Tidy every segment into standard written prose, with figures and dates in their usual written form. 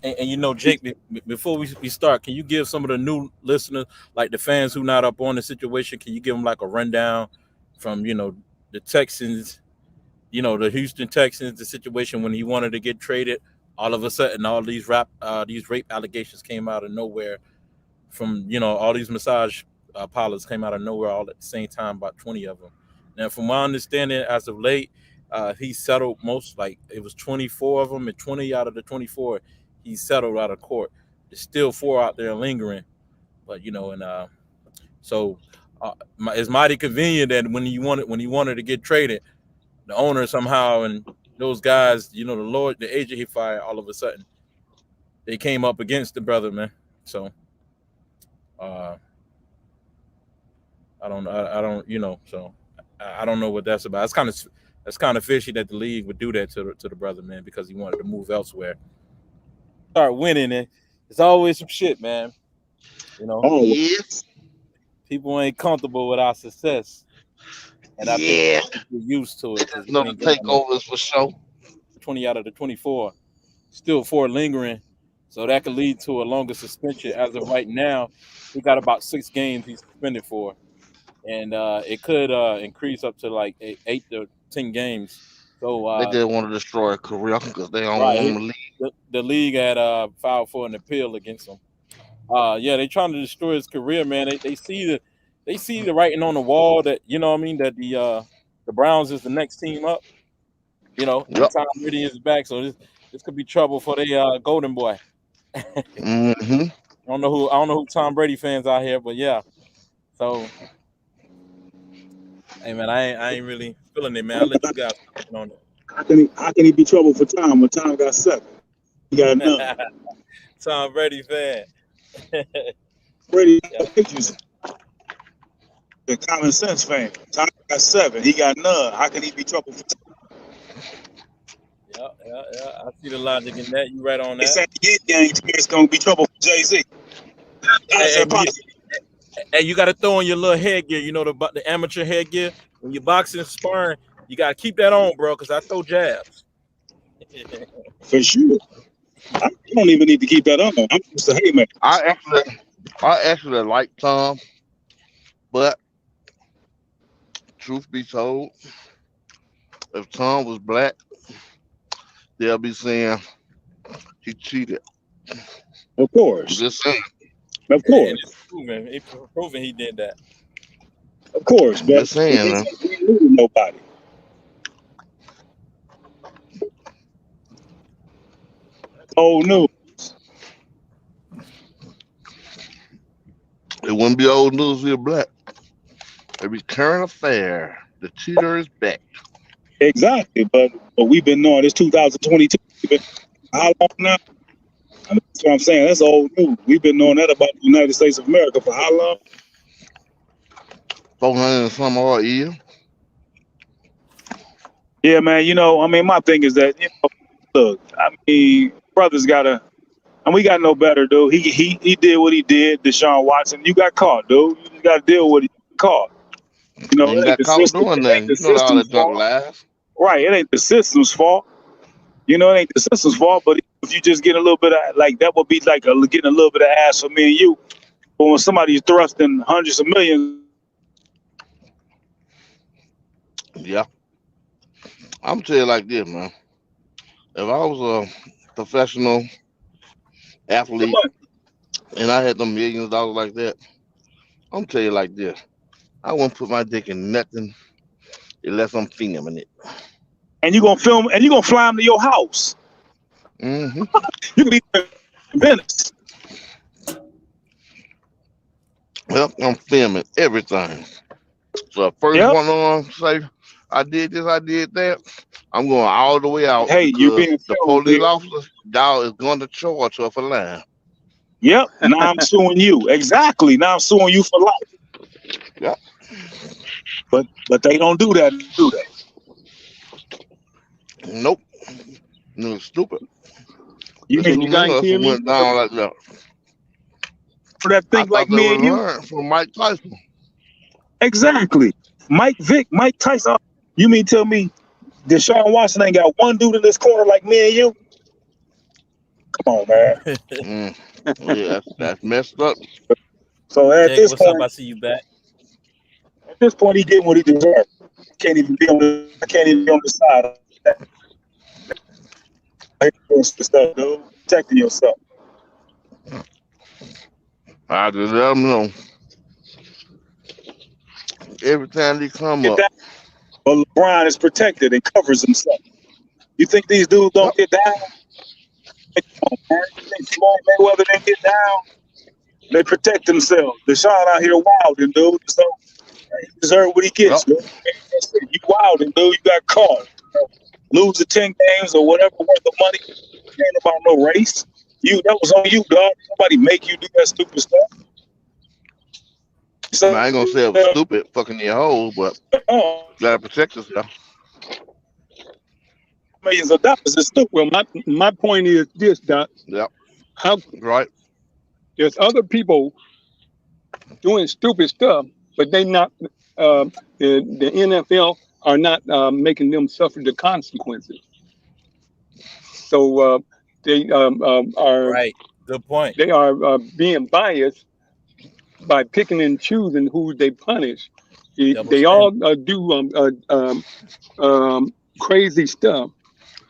And you know, Jake, before we start, can you give some of the new listeners, like the fans who not up on the situation, can you give them like a rundown from the Texans, the Houston Texans, the situation when he wanted to get traded, all of a sudden all these rape allegations came out of nowhere from all these massage parlors came out of nowhere all at the same time, about 20 of them. Now, from my understanding, as of late, he settled most, like it was 24 of them, and 20 out of the 24 he settled out of court. There's still four out there lingering, but so it's mighty convenient that when he wanted to get traded, the owner somehow and those guys, the agent he fired, all of a sudden they came up against the brother, man. So uh, I don't, so I don't know what that's about. That's kind of fishy that the league would do that to the brother, man, because he wanted to move elsewhere. Start winning, and it's always some shit, man. You know, Oh, Yes. people ain't comfortable with our success, and I think Yeah. we're used to it because we No, the ain't got no takeovers for sure. 20 out of the 24, still four lingering, so that could lead to a longer suspension. As of right now, he got about 6 games he's suspended for, and it could increase up to like 8 to 10 games. So They just want to destroy a career because they don't right, want him to leave. the league had filed for an appeal against him. Yeah, they trying to destroy his career, man. They see the writing on the wall that what I mean, that the Browns is the next team up. And Yep. Tom Brady is back, so this could be trouble for the golden boy. Hmm. I don't know who Tom Brady fans out here, but yeah. So hey man, I ain't really feeling it, man. I'll let you guys comment how can he be trouble for Tom when Tom got 7? He got on none. it. Tom Brady fan. Brady Yeah, got pictures. The common sense fan. Tom got 7. He got none. How can he be trouble for Tom? yeah, yeah, yeah. I see the logic in that. You right on They that. said the game it's gonna be trouble for Jay-Z. How's Hey, that hey, possible? you got to throw on your little headgear. The amateur headgear when you're boxing sparring. You got to keep that on, bro, because I throw jabs. For sure. I don't even need to keep that on. I'm just a haymaker. I actually, I actually like Tom, but truth be told, if Tom was black, they'll be saying he cheated. Of I'm course. just saying. Of And course. it's proven. It's proven he did that. Of course. I'm But just saying, man. he ain't losing nobody. Old news. It wouldn't be old news if you're black. It'd be current affair. The cheater is back. Exactly. But we've been knowing this 2022. We've been how long now? I mean, that's what I'm saying. That's old news. We've been knowing that about the United States of America for how long? 400 and some odd years. Yeah, man. I mean, my thing is that, look, I mean, brothers gotta, and we got no better, dude. He did what he did. Deshaun Watson, you got caught, dude. You just got to deal with it. You got caught. And It ain't got the caught system. doing It ain't nothing. the You know all system's that drunk fault, lies. right? It ain't the system's fault. It ain't the system's fault. But if you just get a little bit of like that, would be like getting a little bit of ass for me and you. But when somebody's thrusting hundreds of millions, Yeah. I'm tell you like this, man. If I was a professional the athlete money. and I had them millions of dollars like that, I'm tell you like this. I wouldn't put my dick in nothing unless I'm filming it. And you're gonna film, and you're gonna fly them to your house. Hmm. You can be in Venice. Well, I'm filming everything. So first Yep. one on say I did this, I did that. I'm going all the way out Hey, you're because being the filmed police here. officer y'all is going to charge her for lying. Yep. Now I'm suing you. Exactly. Now I'm suing you for life. Yeah. But they don't do that, do they? Nope. No stupid. You This mean who you made guys us hear me? went down like that. For that I thing like thought they me would and you? learn from Mike Tyson. Exactly. Mike Vick, Mike Tyson. You mean tell me Deshaun Watson ain't got one dude in this corner like me and you? Come on, man. Mm. Yeah, that's messed up. So Jake, what's up? I see you back. at this point, he getting what he deserved. Can't even be on the. I can't even be on the side of that. I hate doing stuff, dude. Protecting yourself. I just let them know every time they come Get up. down. But LeBron is protected and covers himself. You think these dudes don't Yep. get down? Hey, come on, man. You think Floyd Mayweather didn't get down? They protect themselves. Deshaun out here wilding, dude. So he deserves what he gets, Yep. dude. That's it. You wilding, dude. You got caught. Lose the 10 games or whatever worth of money. It ain't about no race. That was on you, dog. Nobody make you do that stupid stuff. I mean, So I ain't gonna say it was stupid, fucking your hole, but gotta protect yourself. millions of dollars is stupid. Well, my point is this, Doc. Yep. How Right. there's other people doing stupid stuff, but they not the NFL are not making them suffer the consequences. So they are Right. Good point. being biased by picking and choosing who they punish. Double They all standard. do crazy stuff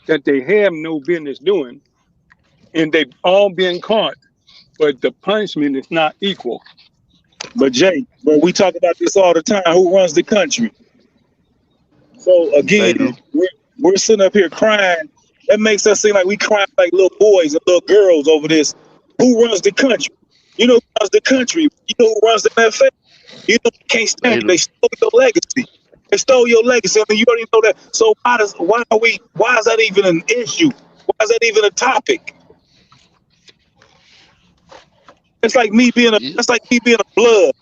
that they have no business doing, and they've all been caught, but the punishment is not equal. But Jay, but we talk about this all the time. Who runs the country? So They again, do. we're sitting up here crying. That makes us seem like we crying like little boys and little girls over this. Who runs the country? You know who runs the country? You know who runs the NFL? You know who can't stand They you. They do. stole your legacy. They stole your legacy, and you already know that. So why is that even an issue? Why is that even a topic? Yeah. That's like me being a blood.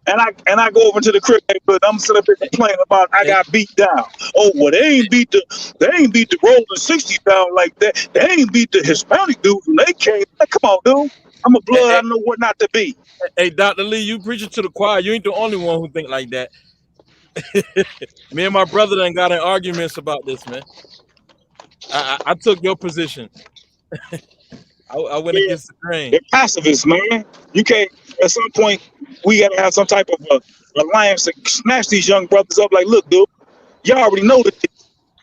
And I go over to the crib neighborhood. I'm sitting up here complaining about I Hey, got beat down. Oh well, they ain't beat the Rolling 60 down like that. They ain't beat the Hispanic dudes when they came. Like, come on, dude. I'm a hey, blood. I hey, know what not to be. hey, Dr. Lee, you preaching to the choir. You ain't the only one who think like that. Me and my brother done got in arguments about this, man. I took your position. I went Yeah, against the grain. they're pacifists, man. You can't. At some point, we gotta have some type of alliance to snatch these young brothers up. Like, look, dude, y'all already know this.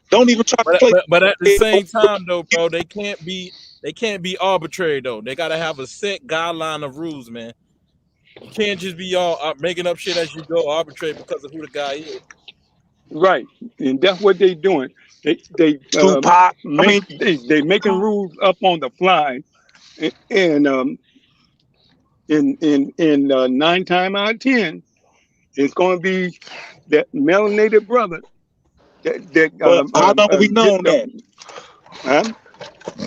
Don't even try to But play. but but at the same time though, bro, they can't be arbitrary though. They gotta have a set guideline of rules, man. You can't just be all making up shit as you go, arbitrary because of who the guy is. Right, and that's what they're doing. They Tupac. I mean, they making rules up on the fly, and in 9 times out of 10, it's going to be that melanated brother that but how long have we get known the. that? Huh?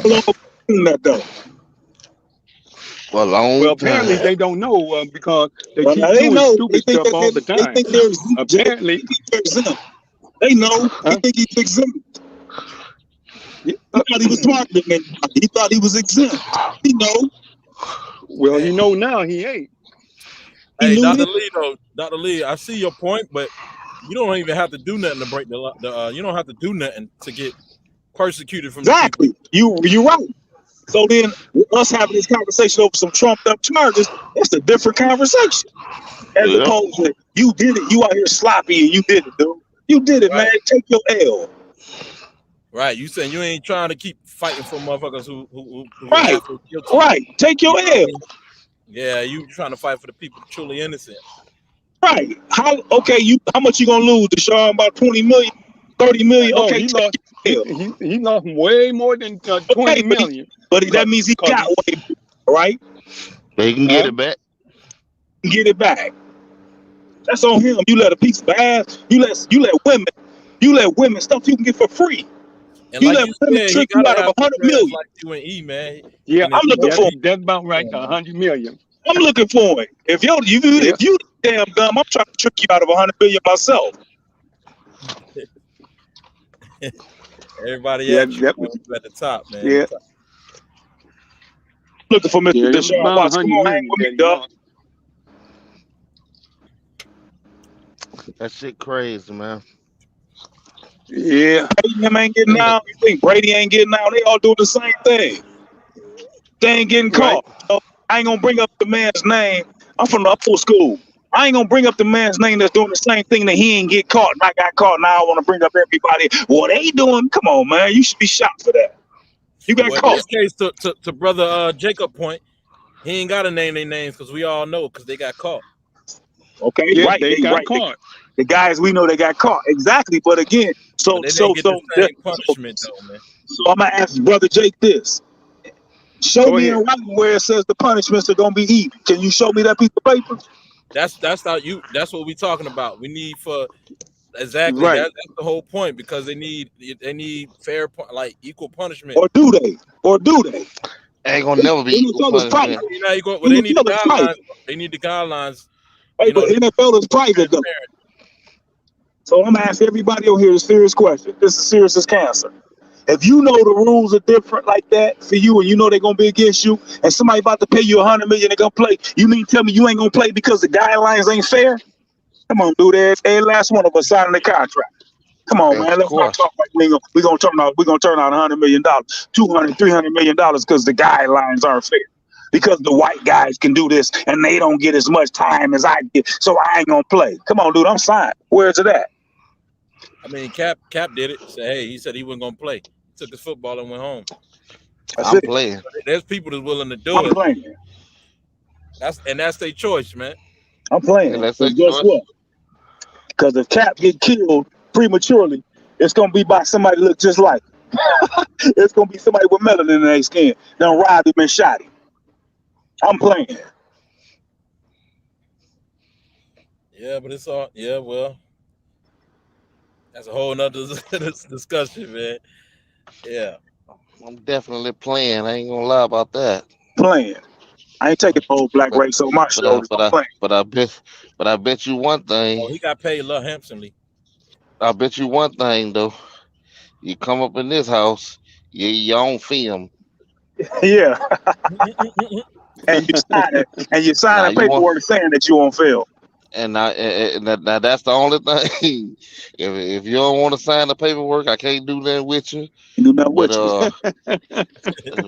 How long have we known that though? For a Well, long apparently time. they don't know because they Well, now keep they doing know. They stupid think stuff that all the they time. think they're exempt. Jay. They Apparently, think they're exempt. They know. They huh? think he's exempt. Yeah, He thought he was smarter than everybody. He thought he was exempt. He know. well, Hey, you know now he ain't. He hey, knew Dr. this. Lee though, Dr. Lee, I see your point, but you don't even have to do nothing to break the you don't have to do nothing to get persecuted from the people. Exactly. You're right. So then, with us having this conversation over some trumped up charges, that's a different conversation. As Yep. opposed to you did it. You out here sloppy and you did it, dude. You did it, man. Right, Take your L. right. You saying you ain't trying to keep fighting for motherfuckers who Right. halfway guilty. Right. Take You your know what I L. mean? Yeah, you trying to fight for the people truly innocent. Right. How? Okay. How much you gonna lose, Deshaun? About 20 million, 30 Right. million. Oh, Okay. he Take lost. your L. He lost way more than Okay, 20 million. that Cause, means he cause got he, way more, right? They can get huh? it back. Get it back. That's on him. You let a piece of ass. You let women stuff you can get for free. And You like let you women said, he trick you gotta out of have a some hundred dreads million. like you and E, man. Yeah, And it's I'm looking supposed to for. that's be that's about right. 100 million. I'm looking for it. Yeah, If you damn dumb, I'm trying to trick you out of 100 million myself. everybody yeah, at you, man, when you at the top, man. yeah, Looking for Mr. yeah. That was Deshaun about a Watson. Come hundred on, hang million with me, that he dog. lost. That shit crazy, man. Yeah, Him ain't getting out. You think Brady ain't getting out? They all doing the same thing. They ain't getting Right. caught. So I ain't gonna bring up the man's name. I'm from the old school. I ain't gonna bring up the man's name that's doing the same thing that he ain't get caught. And I got caught. Now I want to bring up everybody. What they doing? Come on, man. You should be shot for that. You got Well, in caught. this case, to brother Jacob point, he ain't got to name their names because we all know because they got caught. Okay, Yeah, right. they got Right. caught. The guys we know they got caught. Exactly. But again, But they didn't get the same punishment though, man. so I'm gonna ask Brother Jake this. Show Go me in ahead. writing where it says the punishments are gonna be even. Can you show me that piece of paper? That's that's what we talking about. We need for exactly Right. that's the whole point because they need fair like equal punishment. Or do they? Or do they? Ain't gonna never be equal NFL is private. punishment. You know, you go, well, they need the NFL is guidelines. private. They need the guidelines. Hey, You know, but NFL is private though. transparent. So I'm gonna ask everybody on here a serious question. This is serious as cancer. If you know the rules are different like that for you, and you know they're gonna be against you, and somebody about to pay you $100 million, they're gonna play. You mean tell me you ain't gonna play because the guidelines ain't fair? Come on, dude. Every last one of us signing the contract. Come on, Of man. Let's not course. talk like we gonna turn out $100 million, $200-300 million because the guidelines aren't fair. Because the white guys can do this and they don't get as much time as I get, so I ain't gonna play. Come on, dude. I'm signed. Where's it at? I mean, Cap did it. Said, hey, he said he wasn't gonna play. He took his football and went home. That's I'm it. playing. There's people that's willing to do I'm it. playing. That's their choice, man. I'm playing. And that's Because a guess choice. what? Because if Cap get killed prematurely, it's gonna be by somebody that look just like him. It's gonna be somebody with melanin in their skin. Done robbed him and shot him. I'm playing. Yeah, but it's all well. That's a whole nother discussion, man. Yeah. I'm definitely playing. I ain't gonna lie about that. Playing. I ain't taking the whole black But race on my but I shoulders. but I'm I playing. but I bet you one thing. Oh, he got paid little handsomely. I bet you one thing though. You come up in this house, you on film. Yeah. And you sign Now a you want paperwork saying that you on film. now that's the only thing. If you don't want to sign the paperwork, I can't do nothing with you. You do nothing But with you. yeah,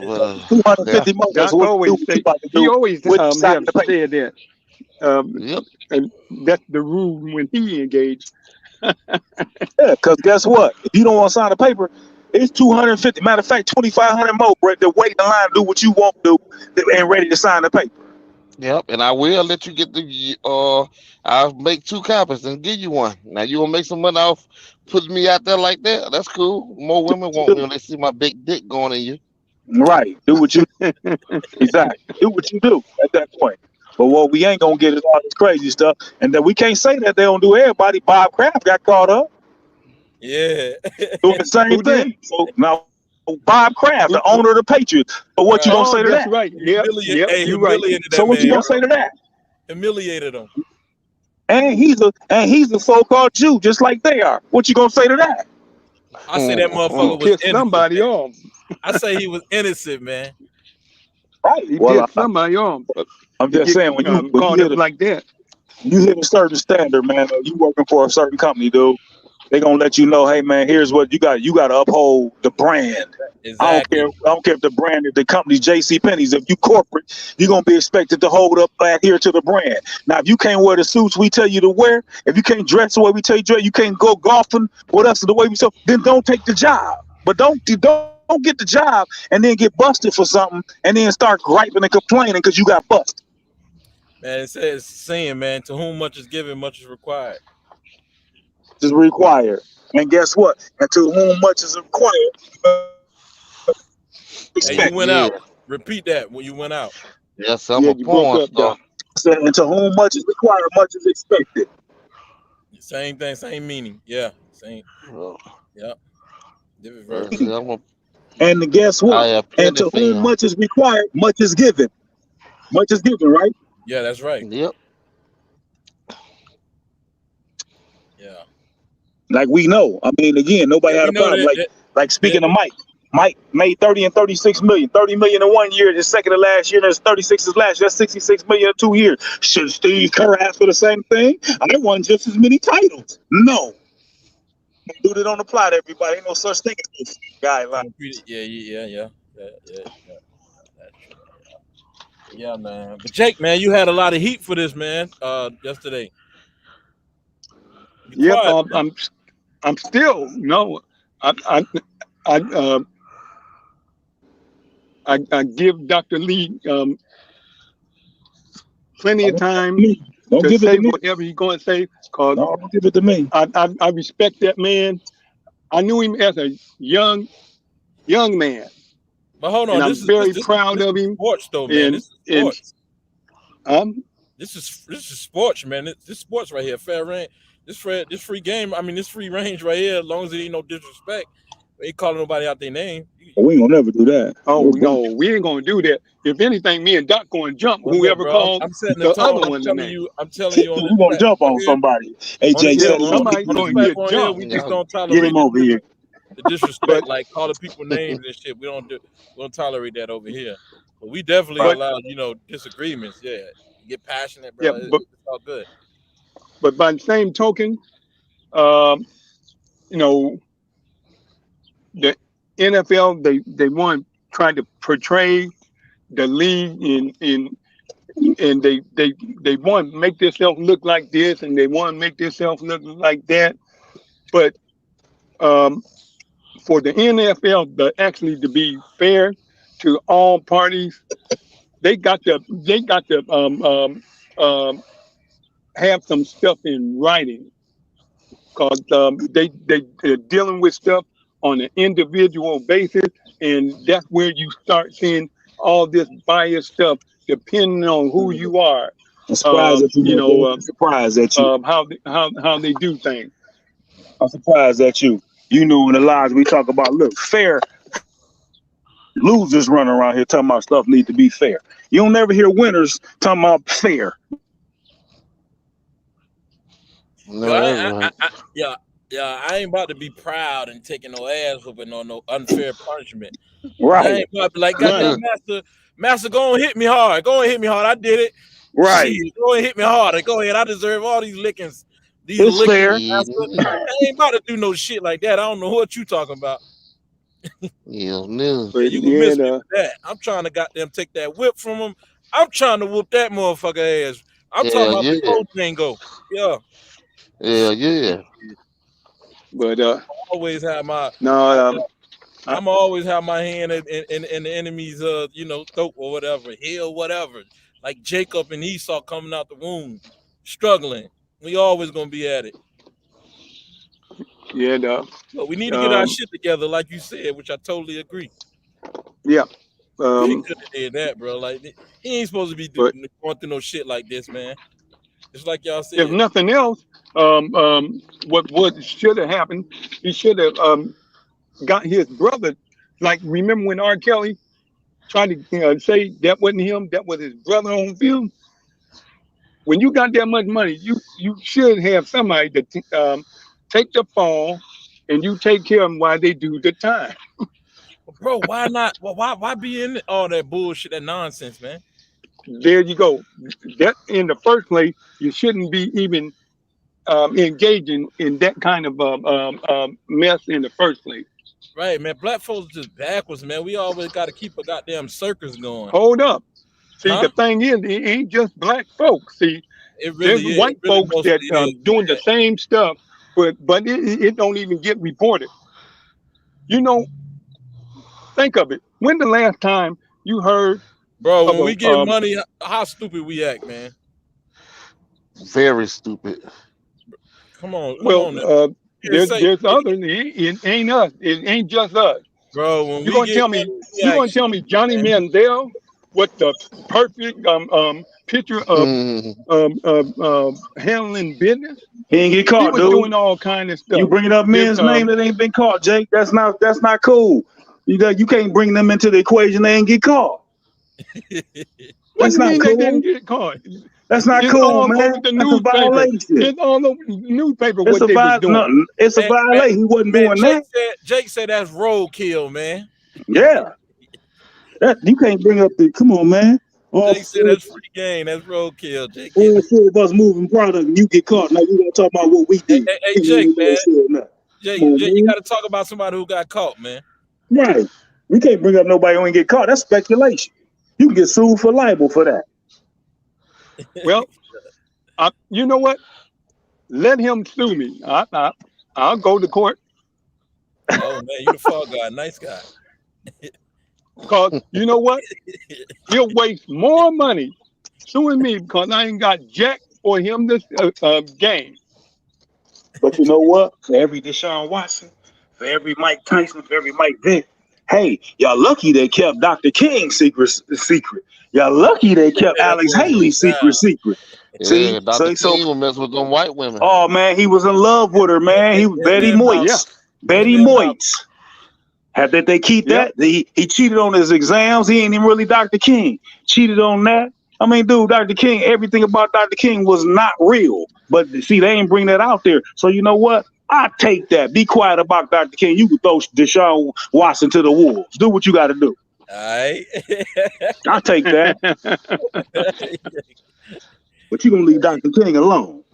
250 more. That's Doc what you do. always What you say about to he do always with signing have the paper. said that, yep. and that's the rule when he engaged. Yeah, because guess what? If you don't want to sign the paper, it's 250. Matter of fact, 2,500 more, Brett, to wait in line, do what you want to do, and ready to sign the paper. Yep, and I will let you get the I'll make 2 copies and give you one. Now you gonna make some money off putting me out there like that? That's cool. More Do women what you want me do. when they see my big dick going in you. Right. Do what you exactly. Do what you do at that point. But what we ain't gonna get is all this crazy stuff, and then we can't say that they don't do everybody. Bob Kraft got caught up Yeah. doing the same Who did? thing. So now Bob Kraft, the Who? owner of the Patriots. So what you Right. gonna Oh, say to that's that? right. Yep. Yep. Hey, You're right. humiliated So that what you man. gonna say to that? Humiliated him. And he's a so-called Jew, just like they are. What you gonna say to that? I say that He motherfucker was pissed innocent, somebody man. off. I say he was innocent, man. Right. He Well, pissed somebody off I'm to just get saying when you caught up like that. hit a certain standard, man, or you working for a certain company, dude, they gonna let you know, hey man, here's what you got. You gotta uphold the brand. Exactly. I don't care if the brand is the company's JC Penney's. If you corporate, you're gonna be expected to hold up, adhere to the brand. Now, if you can't wear the suits we tell you to wear, if you can't dress the way we tell you to dress, you can't go golfing with us the way we tell, then don't take the job. But don't get the job and then get busted for something and then start griping and complaining because you got busted. Man, it says saying, man, to whom much is given, much is required. Is required. And guess what? And to whom much is required, Hey, respect. you went yeah. out. Repeat that when you went out. Yes, I'm Yeah, a you broke porn up, star. Doc. And to whom much is required, much is expected. Same thing, same meaning. Yeah. Same. Uh, Yep. Different version. Versus I'm a And guess I what? have And plenty to whom film. much is required, much is given. Much is given, right? Yeah, that's right. Yep. Yeah. Like we know. I mean, again, nobody Yeah, had we a know problem. Like that speaking of Mike. Mike made 30 and 36 million. 30 million in 1 year, the second to last year, there's 36 is last year. That's 66 million in 2 years. Should Steve Kerr ask for the same thing? I won just as many titles. No. Dude, it don't apply to everybody. Ain't no such thing as this guideline. repeat it. Yeah. That's true. Yeah, man. But Jake, man, you had a lot of heat for this, man. Yesterday. Be Yep, quiet, man. I'm still no. I I I I give Dr. Lee plenty of Don't time give it to me. Don't to give it say to me. whatever he's going to say, because No, don't give it to me. I respect that man. I knew him as a young man, But hold and on, I'm very proud this of is him. sports though, man. And This is and sports. um, This is sports, man. This sports right here. Fair range. This free game. I mean, this free range right here. As long as it ain't no disrespect, they ain't calling nobody out their name. We ain't gonna never do that. oh no, we ain't gonna do that. If anything, me and Doc going to jump What's up, whoever bro? called I'm setting the the other tone. I'm one telling tonight. you. I'm telling you on this We gonna jump platform on here. somebody. Hey, On this Jake, Yeah, settle platform, down. somebody on this going to get platform here, jumped. we just Yeah. don't Get tolerate him over here. the disrespect, But like calling people names and shit. We don't tolerate that over here. But we definitely Right. but allow disagreements. Yeah, you get passionate, yeah, bro. It's all good. but by the same token, um, you know, the NFL they want trying to portray the league in and they want to make themselves look like this and they want to make themselves look like that. But um, for the NFL to be fair to all parties, they got to have some stuff in writing, because they're dealing with stuff on an individual basis, and that's where you start seeing all this bias stuff depending on who you are. I'm surprised at you, You man. know, I'm surprised at you. how they do things. I'm surprised at you. You know, in the lives we talk about, look, fair losers running around here talking about stuff need to be fair. You don't never hear winners talking about fair. Yo, No, that's right. yeah, yeah. I ain't about to be proud and taking no ass whooping or no unfair punishment. I Right, ain't about to be like, right, goddamn master, go and hit me hard. Go and hit me hard. I did it. right. Shit, go and hit me harder. Go ahead. I deserve all these lickings. These It's lickings, fair. master. Yeah, I ain't about to do no shit like that. I don't know what you talking about. yeah, no. Yeah, But you can yeah, miss me with that. I'm trying to goddamn take that whip from him. I'm trying to whoop that motherfucker ass. I'm talking Yeah, about yeah, before Django. Yeah. yeah, yeah. but Always have my no, I, I'm always have my hand in the enemy's throat or whatever, heel, whatever. Like Jacob and Esau coming out the womb, struggling. We always gonna be at it. yeah, no, But we need to get our um, shit together, like you said, which I totally agree. yeah, Jake um, could have did that, bro. Like he ain't supposed to be but going through no shit like this, man. Just like y'all if said. nothing else, what should have happened? He should have got his brother. Like, remember when R. Kelly tried to say that wasn't him, that was his brother on film? When you got that much money, you should have somebody to take the fall and you take care of them while they do the time. Bro, why not? Well, why be in all that bullshit, that nonsense, man? There you go. That in the first place, you shouldn't be even engaging in that kind of mess in the first place. Right, man. Black folks just backwards, man. We always got to keep a goddamn circus going, Hold up. See, huh? the thing is, it ain't just black folks. See, It there's really is. It white really folks mostly that is. doing the Yeah. same stuff, but it don't even get reported. You know, think of it. When the last time you heard Bro, of when a we get money, how stupid we act, man. Very stupid. Come on now. You can't say, there's other. It ain't us. It ain't just us. bro, when You we gonna get tell me? money, we You act gonna tell me stupid, Johnny man. Mandel with the perfect picture of Mm, handling business? He ain't get He caught, was dude. doing all kind of You stuff. bringing up This men's name that ain't been caught, Jake. That's not cool. You can't bring them into the equation. They ain't get caught. what do That's you not mean they cool. didn't get caught? That's not It's cool, all over man. the That's a newspaper. violation. It's all over the newspaper It's what a they was no, doing. it's a man, man, violation. He wasn't man, doing that. Jake said that's roadkill, man. Yeah, that you can't bring up the. Come on, man. All Jake said four, that's free game. That's roadkill, Jake. all four of us moving product, and you get caught. Now you gonna talk about what we Hey, did? hey, hey, You Jake, ain't man. gonna say nothing. Come Jake, on, you man. got to talk about somebody who got caught, man. Right. We can't bring up nobody who ain't get caught. That's speculation. You can get sued for libel for that. Well, you know what? Let him sue me. I'll go to court Oh man, you the fall guy, nice guy. because you know what? He'll waste more money suing me because I ain't got jack for him this game. But you know what? For every Deshaun Watson, for every Mike Tyson, for every Mike Vick, hey, y'all lucky they kept Dr. King's secret. Y'all lucky they kept That Alex boy Haley's went down. secret. Yeah, See, Dr. King will mess with them white women. oh man, he was in love with her, man. He was Him Betty and Malcolm. Yeah. Moitz. Betty Him and Malcolm. Moitz. Had that they keep Yep. that? He cheated on his exams. He ain't even really Dr. King. Cheated on that. I mean, dude, Dr. King, everything about Dr. King was not real. But see, they ain't bring that out there. So you know what? I take that. Be quiet about Dr. King. You can throw Deshaun Watson to the wolves. Do what you got to do. All right. I take that. But you gonna leave Dr. King alone.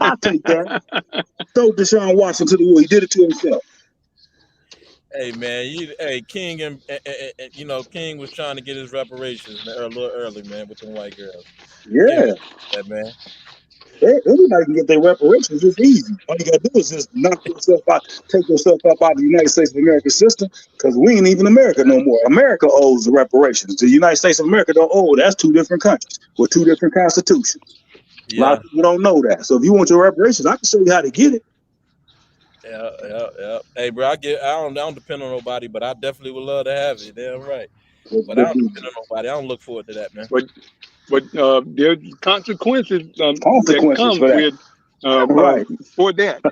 I take that. Throw Deshaun Watson to the wolves. He did it to himself. Hey man, King and you know King was trying to get his reparations man, a little early, man, with them white girls. Yeah. That man. Anybody can get their reparations. It's easy. All you gotta do is just knock yourself out, take yourself up out of the United States of America system, because we ain't even America no more. America owes the reparations. The United States of America don't owe. That's two different countries with two different constitutions. A lot Yeah. of people don't know that. So if you want your reparations, I can show you how to get it. Yeah. Hey, bro, I don't depend on nobody, but I definitely would love to have it. Damn right. But I don't depend on nobody. I don't look forward to that, man. But there's consequences that Consequences come for that. with Right. for that.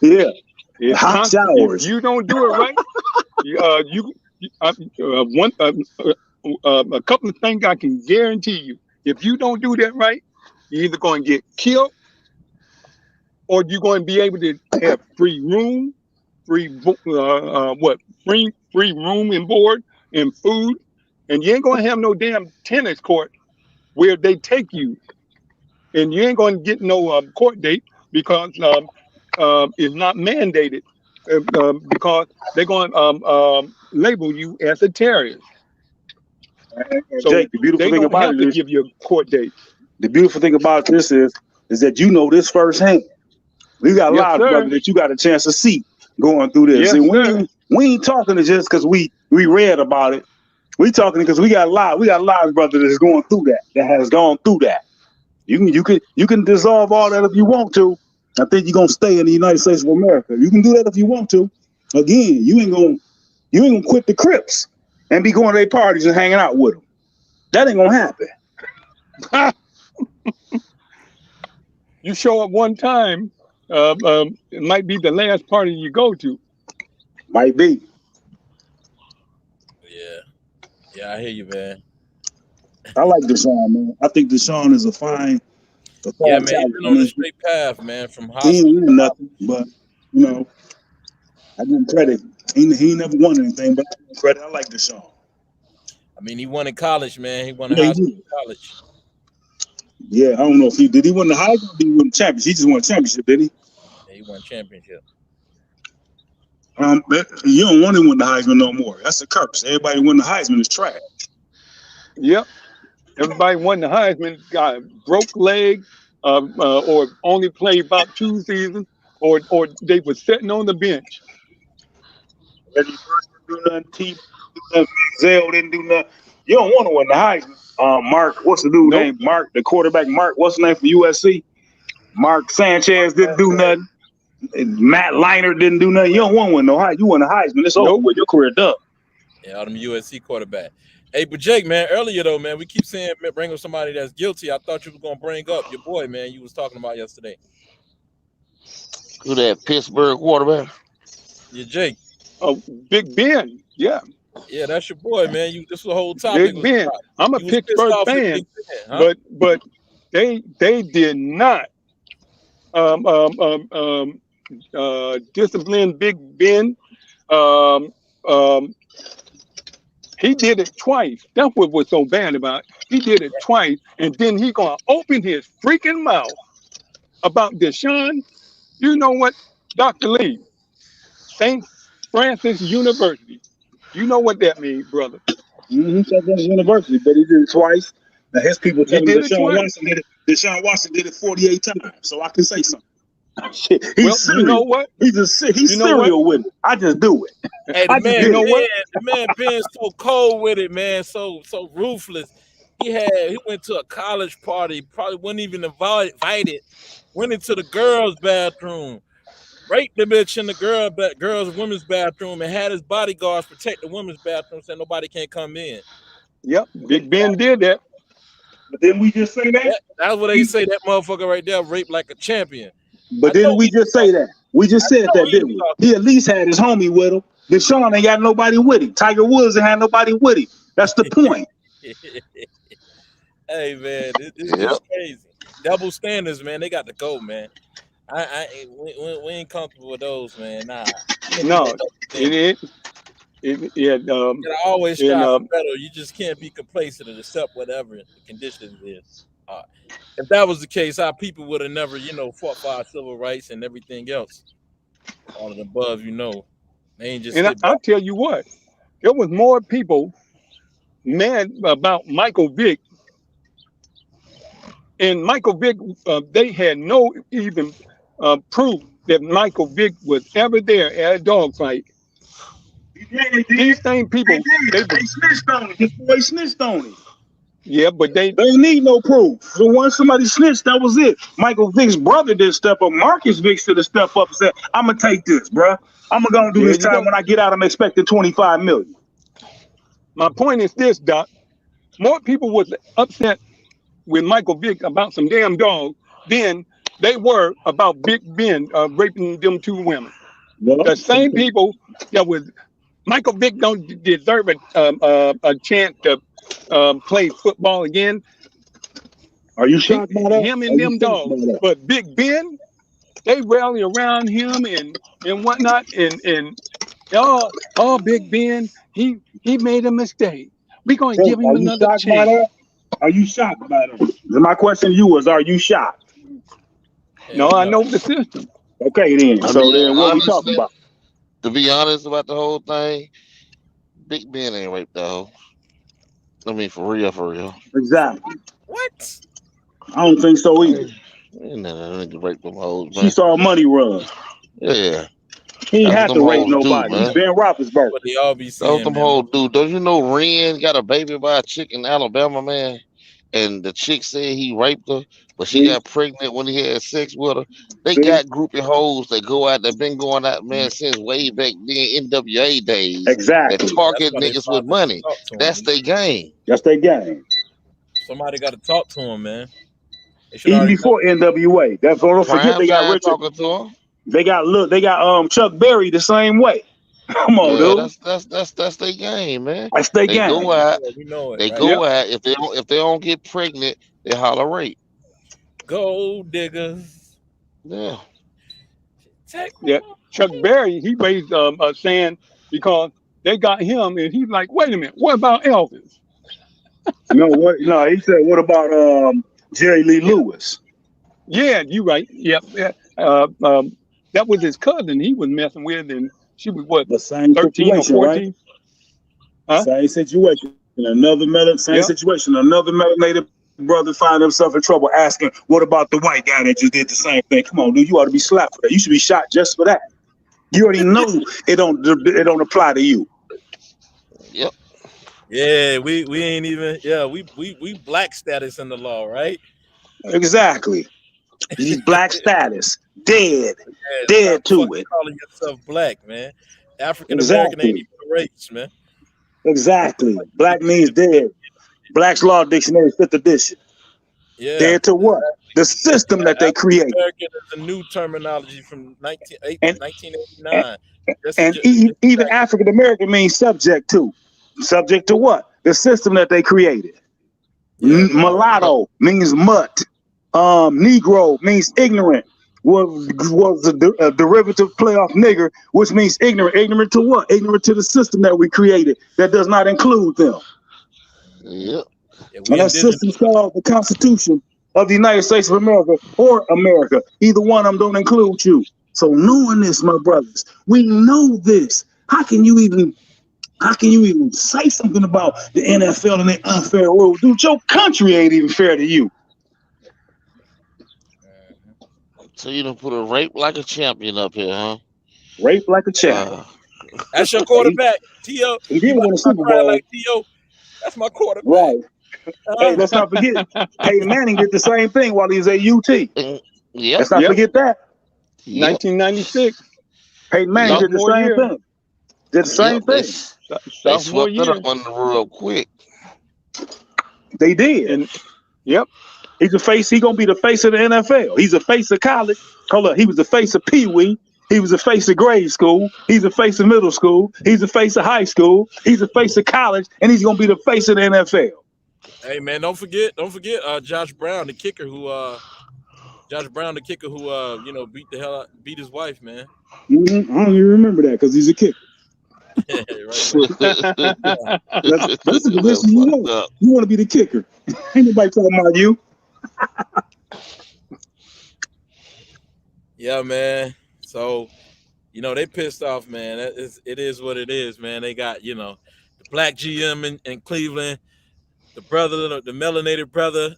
Yeah. If, Hot if showers. you don't do it right, a couple of things I can guarantee you. If you don't do that right, you're either going to get killed or you're going to be able to have free room, free room and board and food, and you ain't going to have no damn tennis court where they take you, and you ain't going to get no court date because it's not mandated because they're going to label you as a terrorist. So Jake, the beautiful they thing don't about have it to is give you a court date. the beautiful thing about this is that you know this firsthand. We got Yes, lives, sir. brother, that you got a chance to see going through this. Yes, And sir. we ain't talking to just because we read about it. We talking because we got lives. We got lives, brother, that's going through that. That has gone through that. You can dissolve all that if you want to. I think you're gonna stay in the United States of America. You can do that if you want to. Again, you ain't gonna quit the Crips and be going to their parties and hanging out with them. That ain't gonna happen. You show up one time, it might be the last party you go to. Might be. Yeah, I hear you, man. I like Deshaun, man. I think Deshaun is a fine Yeah, man, he's talent. been I on the mean, straight path, man, from he hospital ain't to win nothing, hospital. but you know, I give him credit. He never won anything, but I give him credit. I like Deshaun. I mean, he won in college, man. He won in Yeah, he high school did. and college. Yeah, I don't know if he did. He win the Heisman or did he win the championship? He just won a championship, did he? Yeah, he won championship. You don't want to win the Heisman no more. That's a curse. Everybody win the Heisman is trash. Yep. Everybody won the Heisman, got a broke leg, or only played about 2 seasons, or they were sitting on the bench. Eddie First didn't do nothing. T didn't do nothing. Zell didn't do nothing. You don't want to win the Heisman. Mark, what's the dude Nope. name? Mark, the quarterback. Mark, what's the name for USC? Mark Sanchez didn't do nothing. Matt Leinart didn't do nothing. You don't want to win no Heisman. You win the Heisman. It's over Nope. with. Your career done. Yeah, all them USC quarterback. Hey, but Jake, man, earlier though, man, we keep saying bring up somebody that's guilty. I thought you were gonna bring up your boy, man. You was talking about yesterday. Who that Pittsburgh quarterback? Yeah, Jake. Oh, Big Ben. Yeah, Yeah, that's your boy, man. This the whole topic Big was Ben. about. I'm a You was pissed Pittsburgh off at fan, Big Ben, huh? but they did not um, um, um, discipline Big Ben. Um, um, he did it twice. That's what was so bad about it. He did it twice, and then he gonna open his freaking mouth about Deshaun. You know what, Dr. Lee, St. Francis University. You know what that means, brother. Southern University, but he did it twice. Now his people He tell him did it Deshaun twice. Watson did it. Deshaun Watson did it 48 times, so I can say something. Shit, he's Well, serial. you know what? He's You know what? serial with it. I just do it. Hey, I just did it. The man being so cold with it, man, so ruthless. He went to a college party, probably wasn't even invited. Went into the girls' bathroom, raped the bitch in the girls' women's bathroom, and had his bodyguards protect the women's bathroom, so nobody can come in. Yep, Big Ben did that. But didn't we just say that? That's what they say. That motherfucker right there raped like a champion. But didn't we just say that? We just said that, didn't we? He at least had his homie with him. Deshaun ain't got nobody with him. Tiger Woods ain't had nobody with him. That's the point. Hey man, it's just crazy. Double standards, man. They got to go, man. We ain't comfortable with those, man. Nah. No, it is. You gotta always strive and, for better. You just can't be complacent and accept whatever the conditions is. If that was the case, our people would have never, fought for our civil rights and everything else. All of the above, they ain't just. And I'll tell you what, there was more people mad about Michael Vick. And Michael Vick, they had no even proof that Michael Vick was ever there at a dogfight. These same people, they snitched on him. His boy snitched on him. Yeah, but they need no proof. So once somebody snitched, that was it. Michael Vick's brother didn't step up. Marcus Vick should have stepped up and said, "I'm gonna take this, bro. I'm gonna do this time. When I get out, I'm expecting 25 million." My point is this, Doc. More people was upset with Michael Vick about some damn dog than they were about Big Ben raping them two women. Well, the same people that was Michael Vick don't deserve a chance to play football again. Are you shocked by that? Him and them dogs. But Big Ben, they rally around him and whatnot. And Big Ben, he made a mistake. We're going to give him another chance. Are you shocked by that? My question to you was, are you shocked? No, I know the system. Okay, then. So then what are we talking about? To be honest about the whole thing, Big Ben ain't raped the hoe. I mean, for real. Exactly. What? I don't think so either. Nigga raped them hoes, man. She saw a money run. Yeah. He ain't had to rape nobody. He's Ben Roethlisberger. What they all be saying, them whole dude. Don't you know Ren got a baby by a chick in Alabama, man? And the chick said he raped her, but she got pregnant when he had sex with her. They got groupie hoes that go out. They've been going out, man, since way back then, NWA days. Exactly. That target niggas with money. That's their game. That's their game. Somebody got to talk to him, man. Even before NWA. That's all. Don't forget they got Richard. Talking to him. They got Chuck Berry the same way. Come on, dude. That's their game, man. That's their game. Go out. Yeah, we know it, they right? go out. If they don't get pregnant, they holler rape. Gold diggers. Yeah. Yeah. Chuck Berry, he raised saying because they got him, and he's like, wait a minute, what about Elvis? No, he said, what about Jerry Lee Lewis? Yeah, you right. Yep. Yeah. That was his cousin he was messing with, and she was what, the same 13 or 14? Right? Huh? Same situation. Another melanated brother find himself in trouble asking, what about the white guy that just did the same thing? Come on, dude, you ought to be slapped for that. You should be shot just for that. You already know it don't apply to you. Yep. Yeah, we ain't even we black status in the law, right? Exactly. He's black status. Dead to it. Calling yourself black, man. African American ain't even a race, man. Exactly. Black means dead. Black's Law Dictionary, 5th edition. Yeah. Dead to what? The system that they created. American is a new terminology from 1989. And even African American means subject to. Subject to what? The system that they created. Yeah, mulatto means mutt. Negro means ignorant. Was a derivative playoff nigger, which means ignorant. Ignorant to what? Ignorant to the system that we created that does not include them. Yep. And that system's called the Constitution of the United States of America or America. Either one of them don't include you. So knowing this, my brothers, we know this. How can you even How can you even say something about the NFL and the unfair rule? Dude, your country ain't even fair to you. So you done put a rape like a champion up here, huh? Rape like a champion. That's your He, quarterback, T.O. he You did about win to a start Super crying Bowl. like T.O. That's my quarterback. Right. Hey, let's not forget, Peyton Manning did the same thing while he was at UT. Yep. Let's not forget that. Yep. 1996. Peyton Manning did the Sophomore same year. thing. Did the same Yep. thing. They Sophomore swept that year. up under the rug quick. They did. And yep. He's a face. He's gonna be the face of the NFL. He's a face of college. Hold up. He was the face of Pee Wee. He was the face of grade school. He's the face of middle school. He's the face of high school. He's the face of college, and he's gonna be the face of the NFL. Hey man, don't forget, Josh Brown, the kicker who beat his wife, man. I don't even remember that because he's a kicker. Right. That's the position you want. You want to be the kicker. Ain't nobody talking about you. Yeah, man. So, they pissed off, man. It is what it is, man. They got, the black GM in Cleveland, the brother, the melanated brother,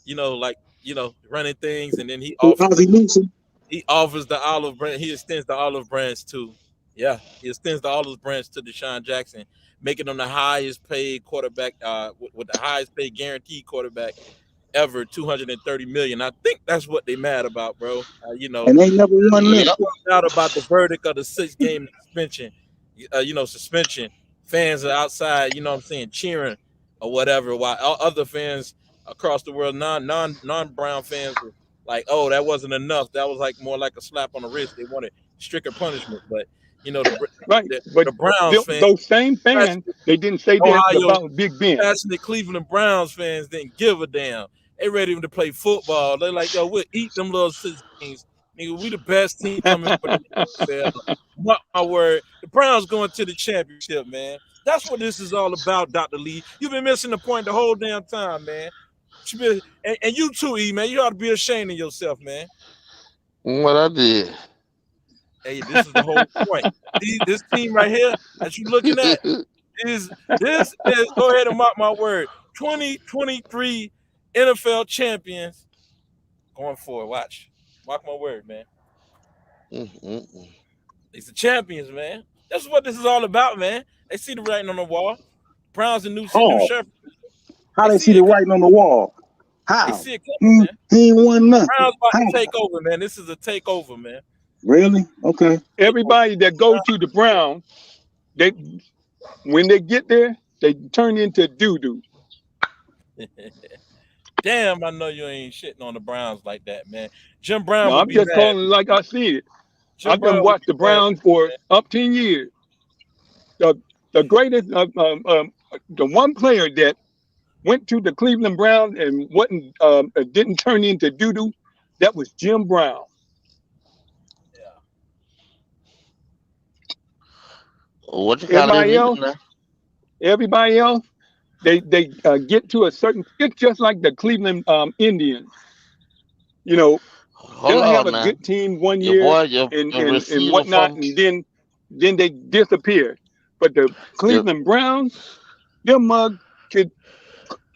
running things, and then he offers the olive branch. He extends the olive branch to, he extends the olive branch to Deshaun Jackson, making him the highest paid quarterback, with the highest paid guaranteed quarterback ever, $230 million. I think that's what they mad about, bro. And they never won that. Out about the verdict of the 6-game suspension. Suspension. Fans are outside, cheering or whatever, while other fans across the world, non-Brown fans, were like, oh, that wasn't enough. That was like more like a slap on the wrist. They wanted stricter punishment, but the Browns fans, those same fans, they didn't say that about Big Ben. Passionate Cleveland Browns fans didn't give a damn. They ready to play football. They're like, yo, we'll eat them little 6 games. Nigga, we the best team coming for the NFL. Mark my word. The Browns going to the championship, man. That's what this is all about, Dr. Lee. You've been missing the point the whole damn time, man. And you too, E, man. You ought to be ashamed of yourself, man. What I did. Hey, this is the whole point. This team right here that you're looking at is go ahead and mark my word. 2023 NFL champions going forward. Watch. Mark my word, man. It's the champions, man. That's what this is all about, man. They see the writing on the wall. Browns and new Sheriff. How they see the writing on the wall? How? They see it coming, man. He ain't won nothing. Browns about to take over, man. This is a takeover, man. Really? Okay. Everybody that go to the Browns, when they get there, they turn into doo-doo. Damn, I know you ain't shitting on the Browns like that, man. Jim Brown. No, I'm just calling it like I see it. I've been watching the Browns for up 10 years. The greatest, the one player that went to the Cleveland Browns and didn't turn into doo-doo, that was Jim Brown. What you got? Everybody else, they get to a certain. It's just like the Cleveland Indians. They'll have a good team one year and whatnot, and then they disappear. But the Cleveland Browns, their mug could.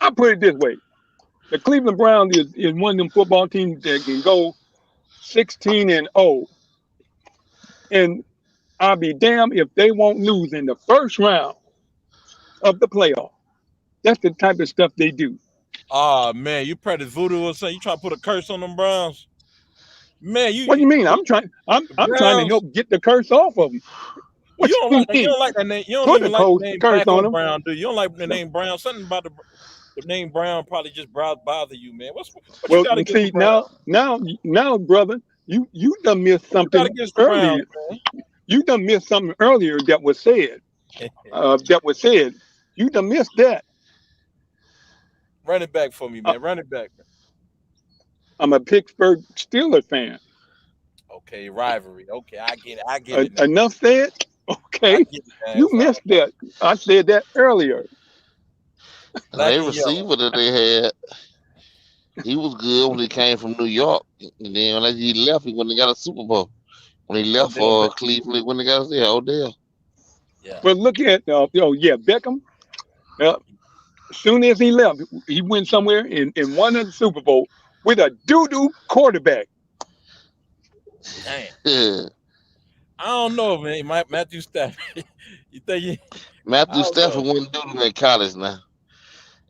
I put it this way: the Cleveland Browns is one of them football teams that can go 16-0, and I'll be damned if they won't lose in the first round of the playoff. That's the type of stuff they do. Oh man, you practice voodoo or something? You trying to put a curse on them Browns? Man, what do you mean? I'm trying to help get the curse off of them. You don't like that name. You don't even like the name curse on them. Brown, do you? You don't like the name Brown. Something about the name Brown probably just bother you, man. What you got to get now, brother, you done missed something earlier. You done missed something earlier that was said. You done missed that. Run it back for me, man. Run it back. I'm a Pittsburgh Steelers fan. Okay, rivalry. Okay, I get it. Enough said. Okay, you missed that. I said that earlier. That receiver that they had, he was good when he came from New York, and then when he left, he wouldn't got a Super Bowl. When he left for Cleveland, when he got there, Odell. Yeah. But look at Beckham. Uh, as soon as he left, he went somewhere and won the Super Bowl with a doo-doo quarterback. Damn. Yeah. I don't know, man. Matthew Stafford. You think he? I Matthew don't know. Stafford wouldn't do it in college now,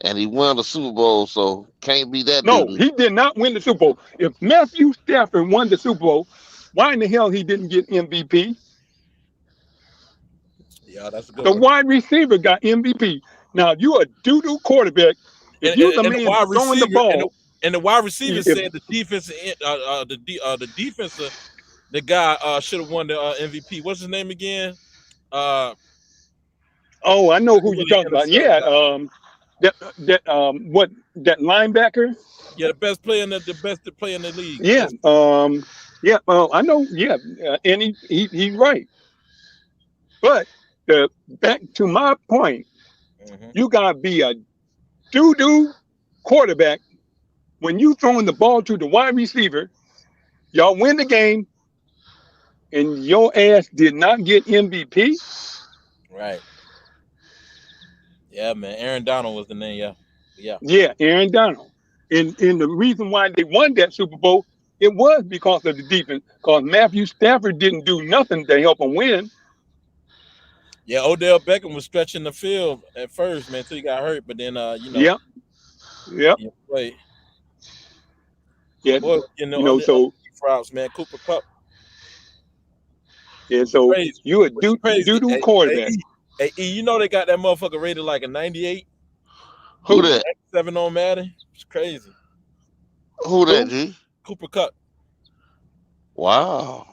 and he won the Super Bowl, so can't be that No, dude. he did not win the Super Bowl. If Matthew Stafford won the Super Bowl, why in the hell he didn't get MVP? Yeah, that's a good The one. wide receiver got MVP. Now you a doo-doo quarterback. If you the And the man wide throwing the receiver ball, and the wide receiver if said the defensive the defensive the guy should have won the MVP. What's his name again? Uh, oh, I know who you're really talking about. intercept Yeah, guy. that linebacker. Yeah, the best player in the best player in the league. Yeah, Best. yeah. I know. Yeah, and he's right. But back to my point, Hmm. you gotta be a doo-doo quarterback when you throwing the ball to the wide receiver. Y'all win the game, and your ass did not get MVP. Right. Yeah, man. Aaron Donald was the name. Yeah. Yeah. Yeah, Aaron Donald. And the reason why they won that Super Bowl, it was because of the defense. Because Matthew Stafford didn't do nothing to help them win. Yeah, Odell Beckham was stretching the field at first, man, until he got hurt. But then, Yep, yep, he played. yeah. Boy, other So routes, man. Cooper Cup yeah, was so crazy. you a Was crazy. doo quarterback. You know they got that motherfucker rated like a 98, Who Who? that? 97 on Madden. It's crazy. Who that, Who? G? Cooper Cup. Wow.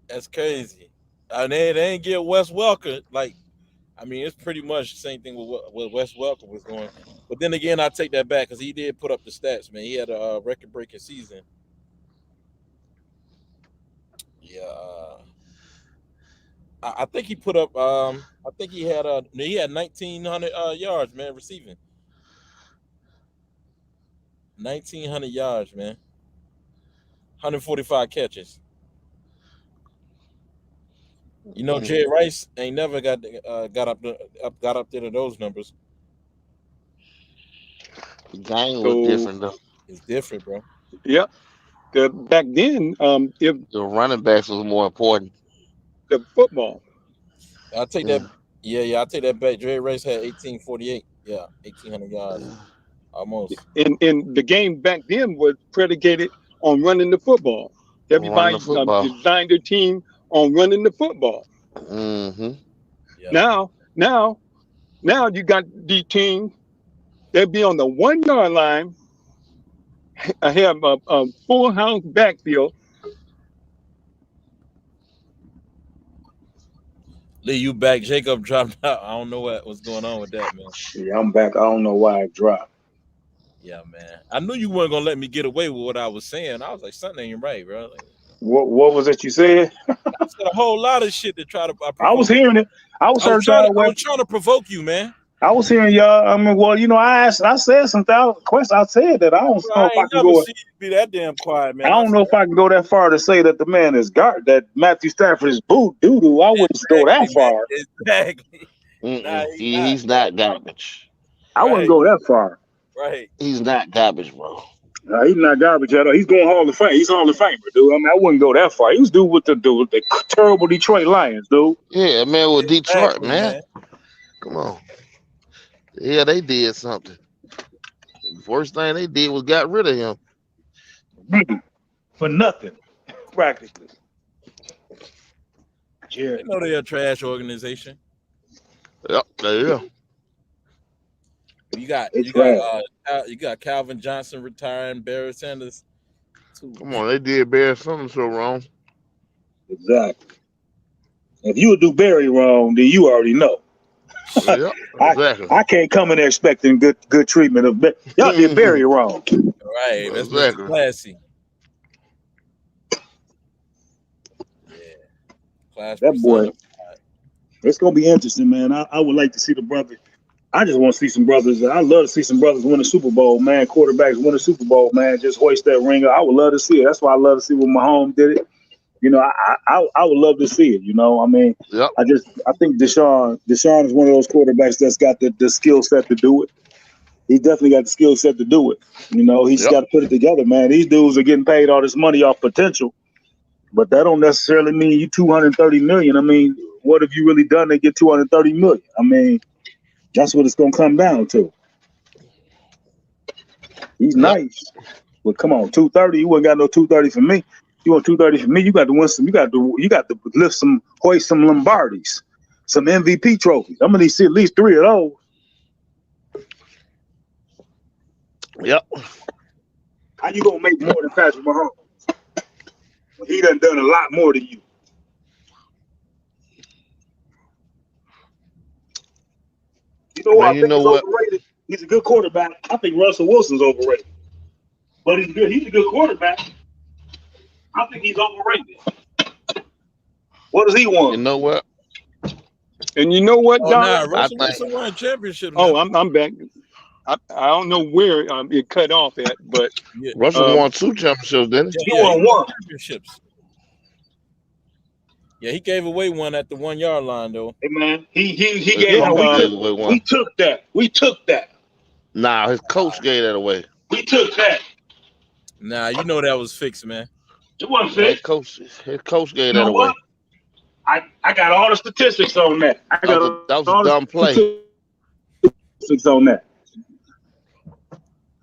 That's crazy. And they ain't get Wes Welker. Like, I mean, it's pretty much the same thing with what Wes Welker was doing. But then again, I take that back because he did put up the stats, man. He had a record-breaking season. Yeah, I think he put up. I think he had 1,900 yards, man, receiving 1,900 yards, man. 145 catches. You know, Jerry Rice ain't never got up there to those numbers. The game was So different though. It's different, bro. yep. Back then, if The running backs was more important. the football I take that. Yeah. Yeah, I take that back. Jerry Rice had 1848. Yeah, 1,800 yards, Yeah. almost. in the game back then was predicated on running the football. Running the Everybody football. designed their team on running the football. Mm-hmm. Yeah, Now, now, now you got the team. They'll be on the 1 yard line. I have a full house backfield. Lee, you back? Jacob dropped out. I don't know what's going on with that, man. Yeah, I'm back. I don't know why I dropped. Yeah, man. I knew you weren't gonna let me get away with what I was saying. I was like, something ain't right, bro. Like, What was it you said? I said a whole lot of shit to try to I was provoke. hearing it. I was heard y'all. I was trying to provoke you, man. I was hearing y'all. I mean, well, I said something. Question. I said that I don't Bro, know I if I ain't can never go. seen you be that damn quiet, I man. don't know if I can go that far to say that the man is that Matthew Stafford is boot doo doo. I wouldn't go that Exactly, man. far. Exactly. Nah, he's not. He's not garbage. I wouldn't Right, go that far. right. He's not garbage, bro. He's not garbage at all. He's going Hall of Fame. He's Hall of Famer, dude. I mean, I wouldn't go that far. He was dude with the terrible Detroit Lions, dude. Yeah, man, with Detroit, Exactly, man. man. Come on. Yeah, they did something. The first thing they did was got rid of him. For nothing, practically. Yeah. They know they're a trash organization. Yep, yeah. You got It's right. you got Calvin Johnson retiring, Barry Sanders. Too. Come on, they did Bear something so wrong. Exactly. If you would do Barry wrong, then you already know. Yep, exactly. I can't come in there expecting good treatment of y'all did Barry wrong. Right, that's Exactly. classy. Yeah, class. That boy. It's gonna be interesting, man. I would like to see the brother. I just want to see some brothers. I love to see some brothers win a Super Bowl, man. Quarterbacks win a Super Bowl, man. Just hoist that ring up. I would love to see it. That's why I love to see when Mahomes did it. I would love to see it. I mean, Yep. I think Deshaun is one of those quarterbacks that's got the skill set to do it. He definitely got the skill set to do it. He's Yep. got to put it together, man. These dudes are getting paid all this money off potential, but that don't necessarily mean you 230 million. I mean, what have you really done to get 230 million? I mean, that's what it's gonna come down to. He's Yep. nice, but come on, 230. You wouldn't got no 230 for me. You want 230 for me? You got to win some. You got to hoist some Lombardis, some MVP trophies. I'm gonna need to see at least 3 of those. Yep. How you gonna make more than Patrick Mahomes? He done a lot more than you. You know what I Man, you think know is what? overrated? He's a good quarterback. I think Russell Wilson's overrated. But he's good. He's a good quarterback. I think he's overrated. What does he You want? know what? And you know what, Oh, Don? nah, I Russell think Wilson won championships. Oh, Now. I'm back. I don't know where it cut off at, but Yeah, Russell won 2 championships, didn't yeah, He yeah, he won won one. championships. Yeah, he gave away one at the 1 yard line though. Hey man, he he? gave. His yeah, coach We gave took. away We one. took that. We took that. Nah, his coach gave that away. We took that. Nah, you know that was fixed, man. It wasn't Nah, fixed. his coach gave You that know away. what? I got all the statistics on that. I got That was a all the dumb play. statistics on that.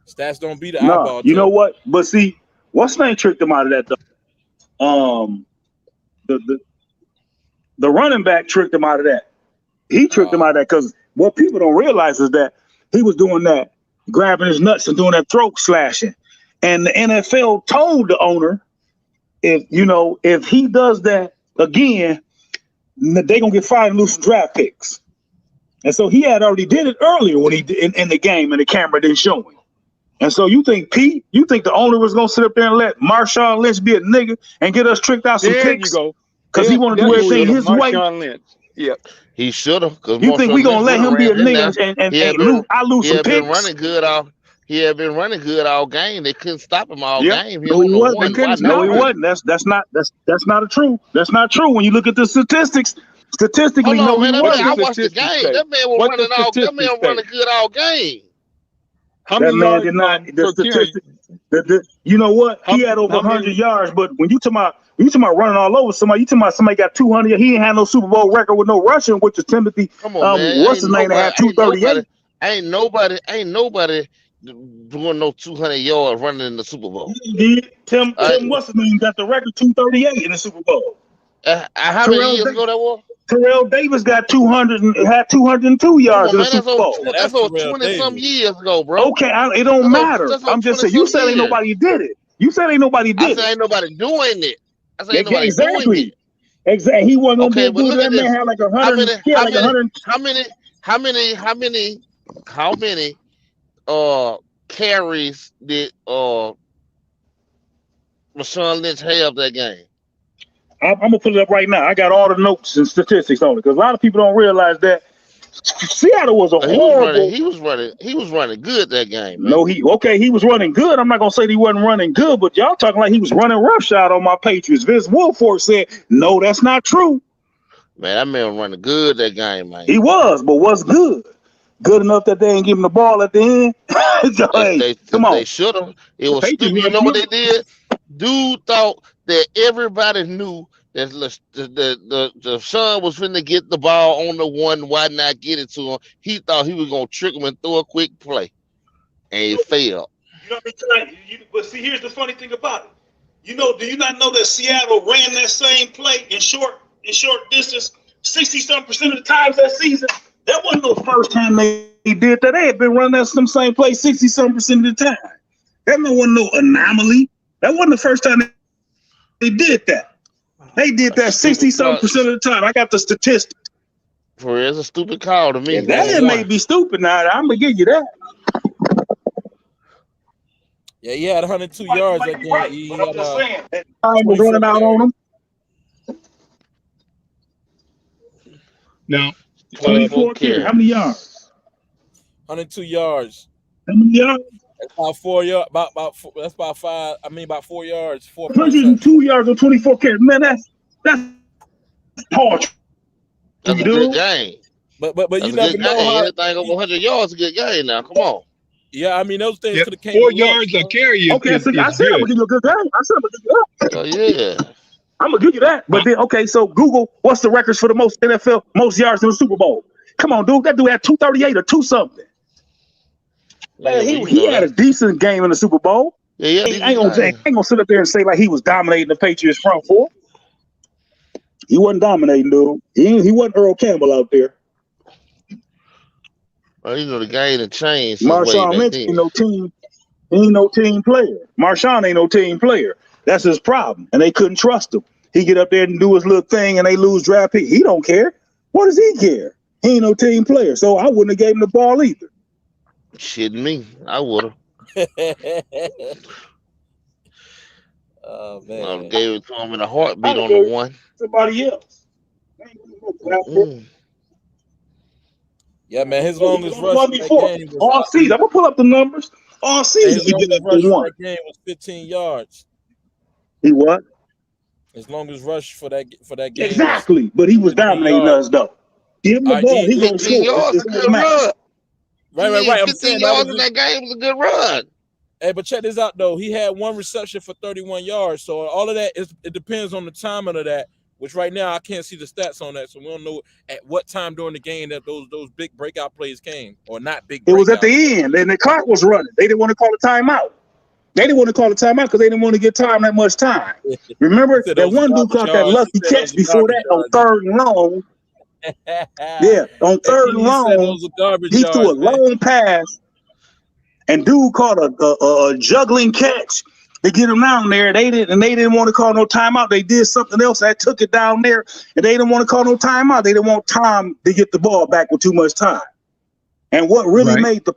Stats don't beat the Nah, eyeball you know test. what? But see, what's name tricked him out of that though? The the running back tricked him out of that. He tricked him out of that because what people don't realize is that he was doing that, grabbing his nuts and doing that throat slashing. And the NFL told the owner, if he does that again, they're gonna get fired and lose some draft picks. And so he had already did it earlier when he did in the game, and the camera didn't show him. And so you think the owner was gonna sit up there and let Marshawn Lynch be a nigga and get us tricked out some there you picks go. because he want to do everything his way? Marshawn Lynch. Yep. He should have, because You think we Marshawn gonna Lynch let would have him be a ran in nigga there. and He had been I lose he some had been picks? running good all. He had been running good all game. They couldn't stop him all Yep. game. He No, he only wasn't. won. Why No, he not? wasn't. That's not true. That's not true. When you look at the statistics, statistically, Hold on, no, he man. What I wasn't. the watched the statistics game. say? That man was What the running all. That man statistics was say? running good all game. How That many man yards did not. The per carry? statistics. You know what? He had over How 100 many? yards. But when you talking about running all over somebody, you talking about somebody got 200. He ain't had no Super Bowl record with no rushing, which is Timothy. Come on, man. What's his name? That had 238. Ain't nobody doing no 200 yards running in the Super Bowl. He did. Tim, what's his name? Got the record 238 in the Super Bowl. How many years ago that was? Terrell Davis got 200 and had 202 yards in the Super Bowl. That's over 20-some years ago, bro. Okay, it don't matter. I'm just saying. You said ain't nobody did it. You said ain't nobody did it. I said ain't nobody doing it. I said ain't nobody exactly. doing it. Exactly. He wasn't gonna Okay, be but good. look That at man this. had like 100. How many carries did Marshawn Lynch have that game? I'm gonna put it up right now. I got all the notes and statistics on it because a lot of people don't realize that Seattle was a horrible. He was running good that game, man. No, he was running good. I'm not gonna say he wasn't running good, but y'all talking like he was running roughshod on my Patriots. Vince Wilfork said, no, that's not true. Man, that man was running good that game, man. He was, but what's good? Good enough that they ain't give him the ball at the end. Come on. They should have. It was stupid. You know what they did? Dude thought that everybody knew that the son was finna get the ball on the one. Why not get it to him? He thought he was gonna trick him and throw a quick play, and he failed. You know what I mean? But see, here's the funny thing about it. Do you not know that Seattle ran that same play in short distance 60-some% of the times that season? That wasn't the first time they did that. They had been running that same play 60-some% of the time. That wasn't no anomaly. That wasn't the first time they did that. They did that 60-some% of the time. I got the statistics. For it's a stupid call to me. Yeah, that may be stupid now. I'm gonna give you that. Yeah, he had 102 yards that game. Right, He but I'm had, just saying that time was running out on him. Now, 24 carries. How many yards? 102 yards. How many yards? That's about 4 yards. That's about five. I mean, about 4 yards, 4 point something. 102 yards on 24 carries. Man, that's poetry, That's a dude. good game. But you That's a never good know game. how. Anything over 100 yards is a good game now. Come on. Yeah, I mean those things Yeah, could have came 4 yards to a lunch. carry Okay, so I is said I'm gonna good. give you a good game. I said I'm gonna give you that. Oh yeah. I'm gonna give you that. But Huh? then, okay, so Google, what's the records for the most NFL most yards in the Super Bowl? Come on, dude, that dude had 238 or two something. Yeah, Man, well, he you he know had a that. decent game in the Super Bowl. Yeah, yeah, I decent game. ain't gonna sit up there and say like he was dominating the Patriots front four. He wasn't dominating, dude. He wasn't Earl Campbell out there. Well, you know the game had changed since way Marshawn back Lynch then. ain't no team. He ain't no team player. Marshawn ain't no team player. That's his problem. And they couldn't trust him. He get up there and do his little thing and they lose draft pick. He don't care. What does he care? He ain't no team player. So I wouldn't have gave him the ball either. Shitting me. I would have. Oh I'd have man. gave it to him in a heartbeat I'd have on the gave one. somebody else. Ain't no draft pick. Mm-mm. Yeah, man. His He was longest on the rush one for that before. game was All season. I'm gonna pull up the numbers. All season his he did longest that rush for for one. that game was 15 yards. He what? His longest rush for that game was Exactly. But he was 15 dominating yards. us though. Give him All the right, ball. He gonna 15 score. yards, It a doesn't good matter. run. Right. I'm 15 saying that was yards in just. that game was a good run. Hey, but check this out though. He had one reception for 31 yards. So all of that it depends on the timing of that. Which right now I can't see the stats on that, so we don't know at what time during the game that those big breakout plays came, or not big It was at breakouts. the end, and the clock was running. They didn't want to call a timeout. They didn't want to call a timeout because they didn't want to get time that much time. He Remember said that those one dude garbage caught that yards. He lucky said those catch are before garbage that on yards. third and long. Yeah, on third and He said long, those are garbage he threw a yards, man. long pass, and dude caught a juggling catch to get him down there. They didn't want to call no timeout. They did something else that took it down there, and they didn't want to call no timeout. They didn't want time to get the ball back with too much time. And what really Right. made that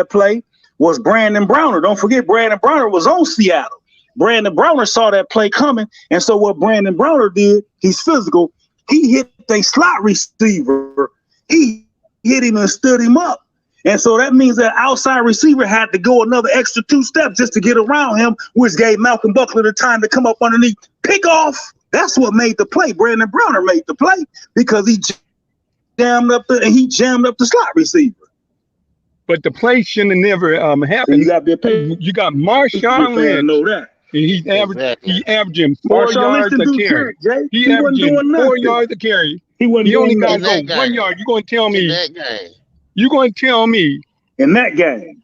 play was Brandon Browner. Don't forget, Brandon Browner was on Seattle. Brandon Browner saw that play coming, and so what Brandon Browner did, he's physical. He hit a slot receiver. He hit him and stood him up. And so that means that outside receiver had to go another extra 2 steps just to get around him, which gave Malcolm Buckler the time to come up underneath. Pick off. That's what made the play. Brandon Browner made the play because he jammed up the slot receiver. But the play shouldn't have never And you happened. got to be a You got Patriot Marshawn fan to Lynch, know that. and Exactly. he averaging four Marshawn Lynch yards didn't a do carry. jack, Jay. He He wasn't averaging doing 4 nothing. yards a carry. He wasn't He only doing got to In go nothing that 1 game. yard. You're going to tell In me? that game. You're going to tell me? in that game.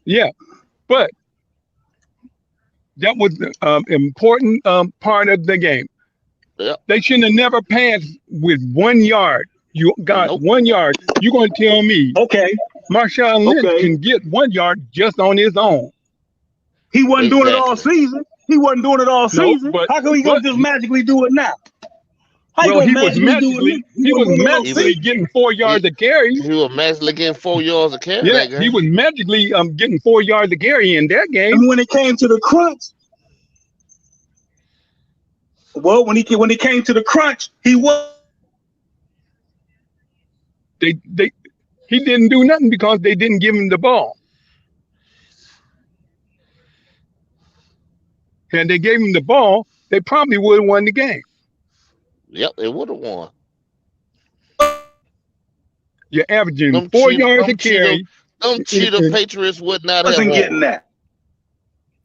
Yeah, but that was the important part of the game. Yep. They shouldn't have never passed with 1 yard. You got Nope. 1 yard. You're going to tell me Okay, Marshawn Lynch okay. can get 1 yard just on his own? He wasn't doing it all Exactly. season. He wasn't doing it all No, season. How come he but gonna just magically do it now? How you well, gonna he was magically do it now? magically He he wasn't was doing it all He was magically season. getting 4 yards he, a carry. he was magically getting 4 yards a carry Yeah, that he game. was magically getting 4 yards a carry in that game. And when it came to the crunch, when it came to the crunch, he was. They he didn't do nothing because they didn't give him the ball. And they gave him the ball, they probably would have won the game. Yep, they would have won. You're averaging Them 4 cheetah, yards a them cheetah, carry. them cheetah Patriots would not have Wasn't getting won. that.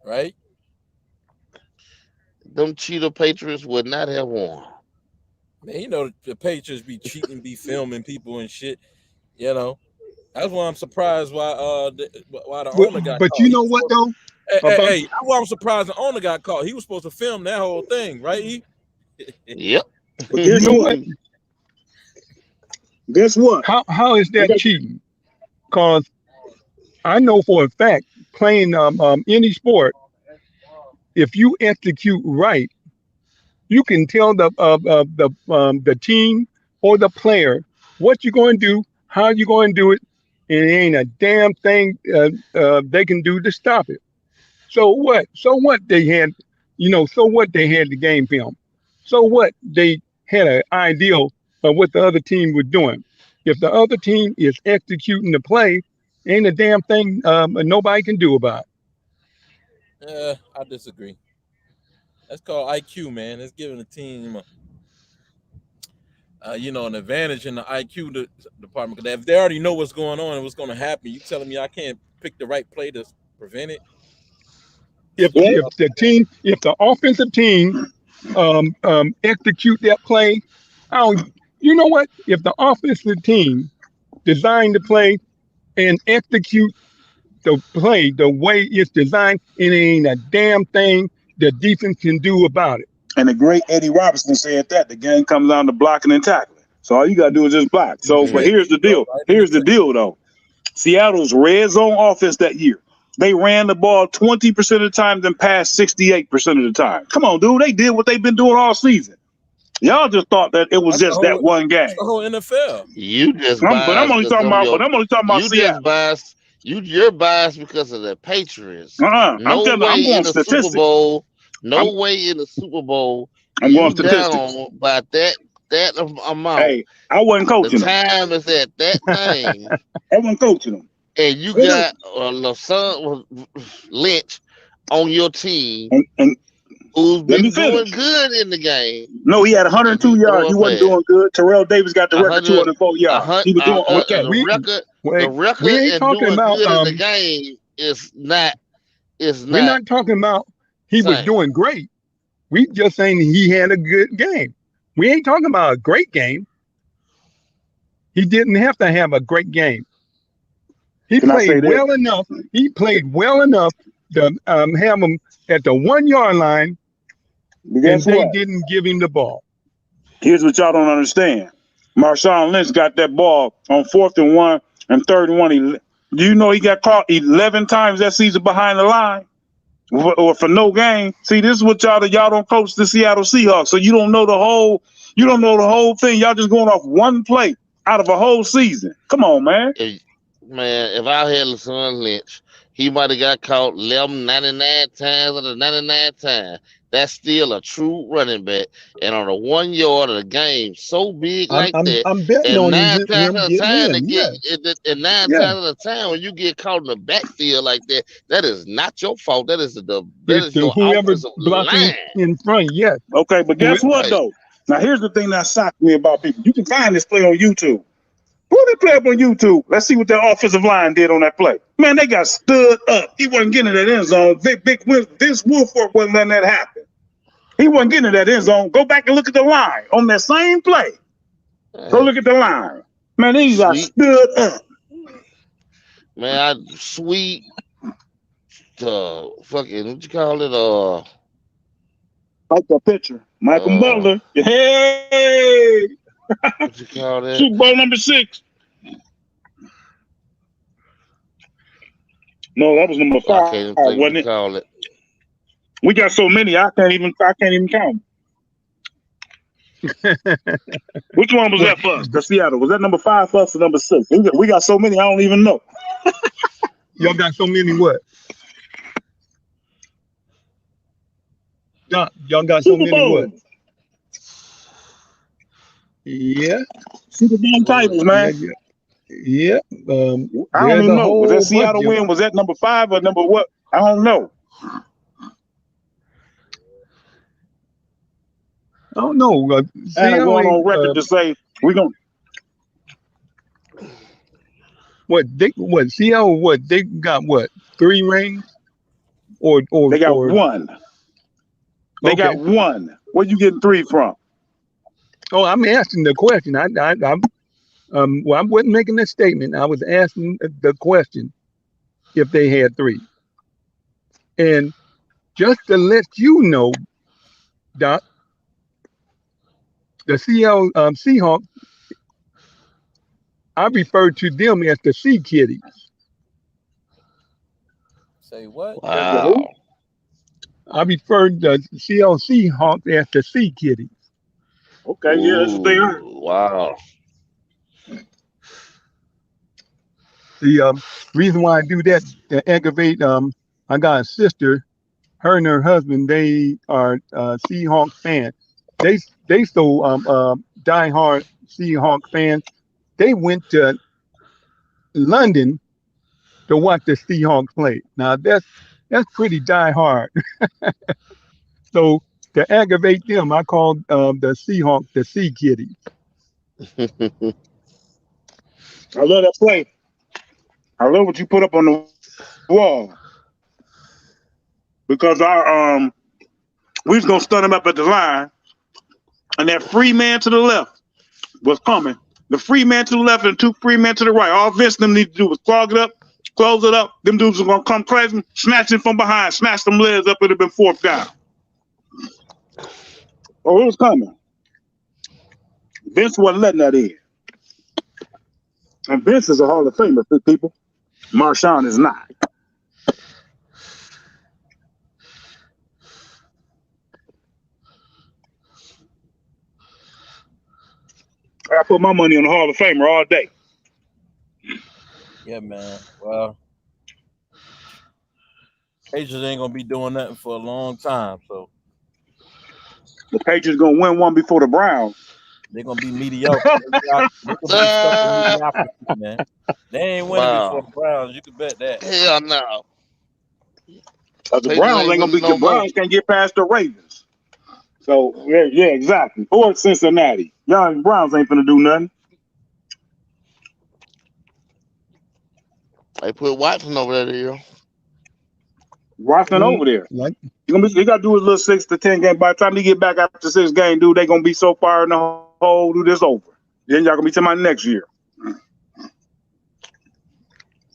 Right? Them cheetah Patriots would not have won. Man, you know the Patriots be cheating, be filming people and shit. You know, that's why I'm surprised why the owner got But caught. you know what though? About Hey, that's why I'm surprised the owner got caught. He was supposed to film that whole thing, right? Yep. But you know what? Guess what? How is that cheating? Because I know for a fact playing any sport, if you execute right, you can tell the team or the player what you're going to do, how you're going to do it, and it ain't a damn thing they can do to stop it. So what? So what they had, so what they had the game film. So what they had an idea of what the other team was doing. If the other team is executing the play Ain't a damn thing nobody can do about it. Yeah, I disagree. That's called IQ, man. That's giving a team, an advantage in the IQ department. Because if they already know what's going on and what's going to happen, you telling me I can't pick the right play to prevent it? If the offensive team execute that play, I don't. You know what? If the offensive team designed the play and execute the play the way it's designed, it ain't a damn thing the defense can do about it. And the great Eddie Robinson said that the game comes down to blocking and tackling. So all you gotta do is just block. So, but here's the deal. Here's the deal, though. Seattle's red zone offense that year, they ran the ball 20% of the time, then passed 68% of the time. Come on, dude. They did what they've been doing all season. Y'all just thought that it was just that one game. The whole NFL. You just but I'm only talking about Seattle. You're biased because of the Patriots. I'm going in the statistics. Super Bowl. Way in the Super Bowl. I'm going statistics. Down by that amount. Hey, I wasn't coaching them. The time is at that thing. I wasn't coaching them. And you got LaShawn Lynch on your team who's been doing good in the game. No, he had 102 yards. He wasn't doing good. Terrell Davis got the record 204 yards. He was doing okay. The record we ain't talking about good in the game is not. We're not talking about he was doing great. We just saying he had a good game. We ain't talking about a great game. He didn't have to have a great game. He played well enough. He played well enough to have him at the 1 yard line, and they didn't give him the ball. Here's what y'all don't understand. Marshawn Lynch got that ball on 4th and 1 and 3rd and 1. Do you know he got caught 11 times that season behind the line or for no gain? See, this is what y'all don't coach the Seattle Seahawks, so you don't know the whole thing. Y'all just going off one play out of a whole season. Come on, man. If I had LaShawn Lynch, he might have got caught 99 times out of 99 times. That's still a true running back. And on a 1 yard of the game, so big I'm betting on him getting in. Times of the time when you get caught in the backfield like that, that is not your fault. That is your whoever's blocking in front. Yes. Okay, but guess what though? Now here's the thing that shocked me about people. You can find this play on YouTube. Pull that play up on YouTube. Let's see what that offensive line did on that play. Man, they got stood up. He wasn't getting in that end zone. Vince Wilfork wasn't letting that happen. He wasn't getting in that end zone. Go back and look at the line on that same play. Go look at the line. Man, these got stood up. Man, sweet. Fucking, what you call it? Like that picture. Michael Butler. Hey! What you call that? Super Bowl number 6. No, that was number 5. Wasn't it? Call it. We got so many, I can't even count. Which one was that for us? The Seattle. Was that number 5 for us or number 6? We got so many, I don't even know. Y'all got so many what? Y'all got so many what? Yeah. Super Bowl titles, man. Yeah. I don't even know. Was that Seattle win? Was that number 5 or number what? I don't know. I don't know. And I'm going on record to say we're going. Seattle? They got 3 rings? Or they got 1. They got 1. Where you getting 3 from? Oh, I'm asking the question. I wasn't making a statement. I was asking the question if they had 3. And just to let you know, Doc, the Seattle Seahawks, I refer to them as the Sea Kitties. Say what? Wow. I refer to the Seattle Seahawks as the Sea Kitties. Okay, yeah, that's what they are. Wow. The reason why I do that to aggravate, I got a sister, her and her husband, they are Seahawks fans. They so diehard Seahawks fans. They went to London to watch the Seahawks play. Now that's pretty die hard. So to aggravate them, I call the Seahawks the Sea Kitty. I love that play. I love what you put up on the wall because we was gonna stun him up at the line, and that free man to the left was coming. The free man to the left and two free men to the right. All Vince them need to do was clog it up, close it up. Them dudes are gonna come crazy, snatch him from behind, smash them legs up. It'd have been fourth down. Oh, it was coming. Vince wasn't letting that in. And Vince is a Hall of Famer, people. Marshawn is not. I put my money on the Hall of Famer all day. Yeah, man. Well, Patriots ain't gonna be doing nothing for a long time, so the Patriots gonna win one before the Browns. They're gonna be mediocre. They're gonna be stuck in mediocrity, man. They ain't winning before the Browns. You can bet that. Hell no. The Browns ain't gonna be. The Browns can't get past the Ravens. So yeah, exactly. Or Cincinnati. Y'all Browns ain't finna do nothing. They put Watson over there. Watson over there. He got to do his little 6 to 10 game. By the time he get back after 6 games, dude, they gonna be so far in the hole. Dude, this over. Then y'all gonna be talking about next year.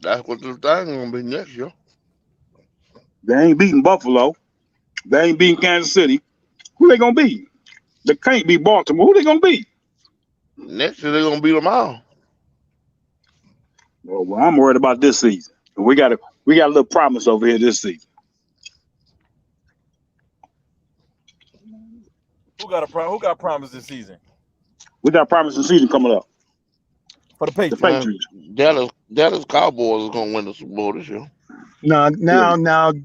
That's what the thing gonna be next year. They ain't beating Buffalo. They ain't beating Kansas City. Who they gonna beat? They can't beat Baltimore. Who they gonna beat? Next year they gonna beat them all. Well, I'm worried about this season. We got a little promise over here this season. Who got promise this season? We got promise this season coming up for the Patriots. Dallas Cowboys is gonna win the Super Bowl this year. Now,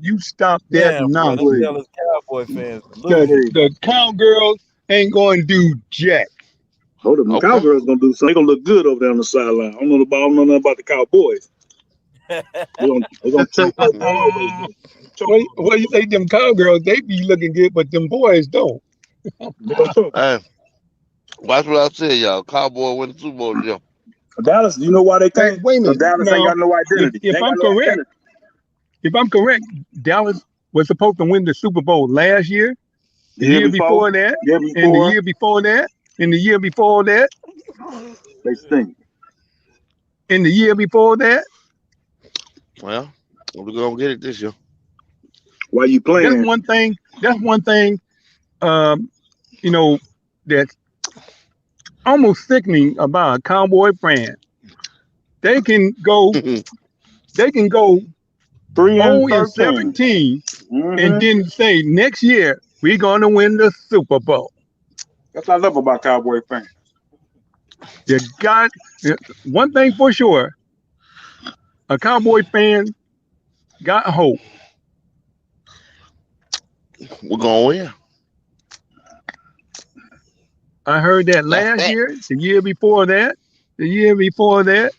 you stop that nonsense. Dallas Cowboy fans. The Cowgirls ain't going to do jack. Hold up, the Cowgirls gonna do something. They gonna look good over there on the sideline. I don't know nothing about the Cowboys. They gonna choke. What you say? Them Cowgirls, they be looking good, but them boys don't. Hey, watch what I say, y'all. Cowboy win the Super Bowl this year. Dallas, you know why they can't? Wait a minute. Dallas ain't got no identity. If I'm correct, Dallas was supposed to win the Super Bowl last year, the year before that, and the year before that, and the year before that. They stink. And the year before that. Well, we're gonna get it this year. Why you playing? That's one thing. That's almost sickening about a Cowboy fan. They can go 3-17 and then say next year we're gonna win the Super Bowl. That's what I love about Cowboy fans. You got one thing for sure. A Cowboy fan got hope. We're gonna win. I heard that last year, the year before that, the year before that,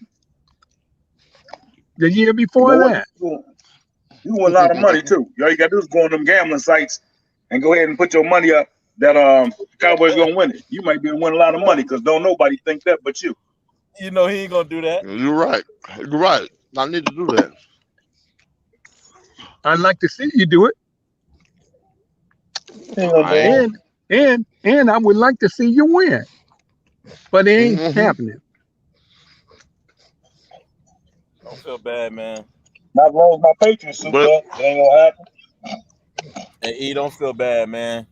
the year before that. You win a lot of money too. All you gotta do is go on them gambling sites and go ahead and put your money up that Cowboys gonna win it. You might be able to win a lot of money because don't nobody think that but you. You know he ain't gonna do that. You're right. You're right. I need to do that. I'd like to see you do it. And I would like to see you win. But it ain't happening. Don't feel bad, man. Not wrong with my Patriots, it ain't gonna happen. Hey, E, don't feel bad, man.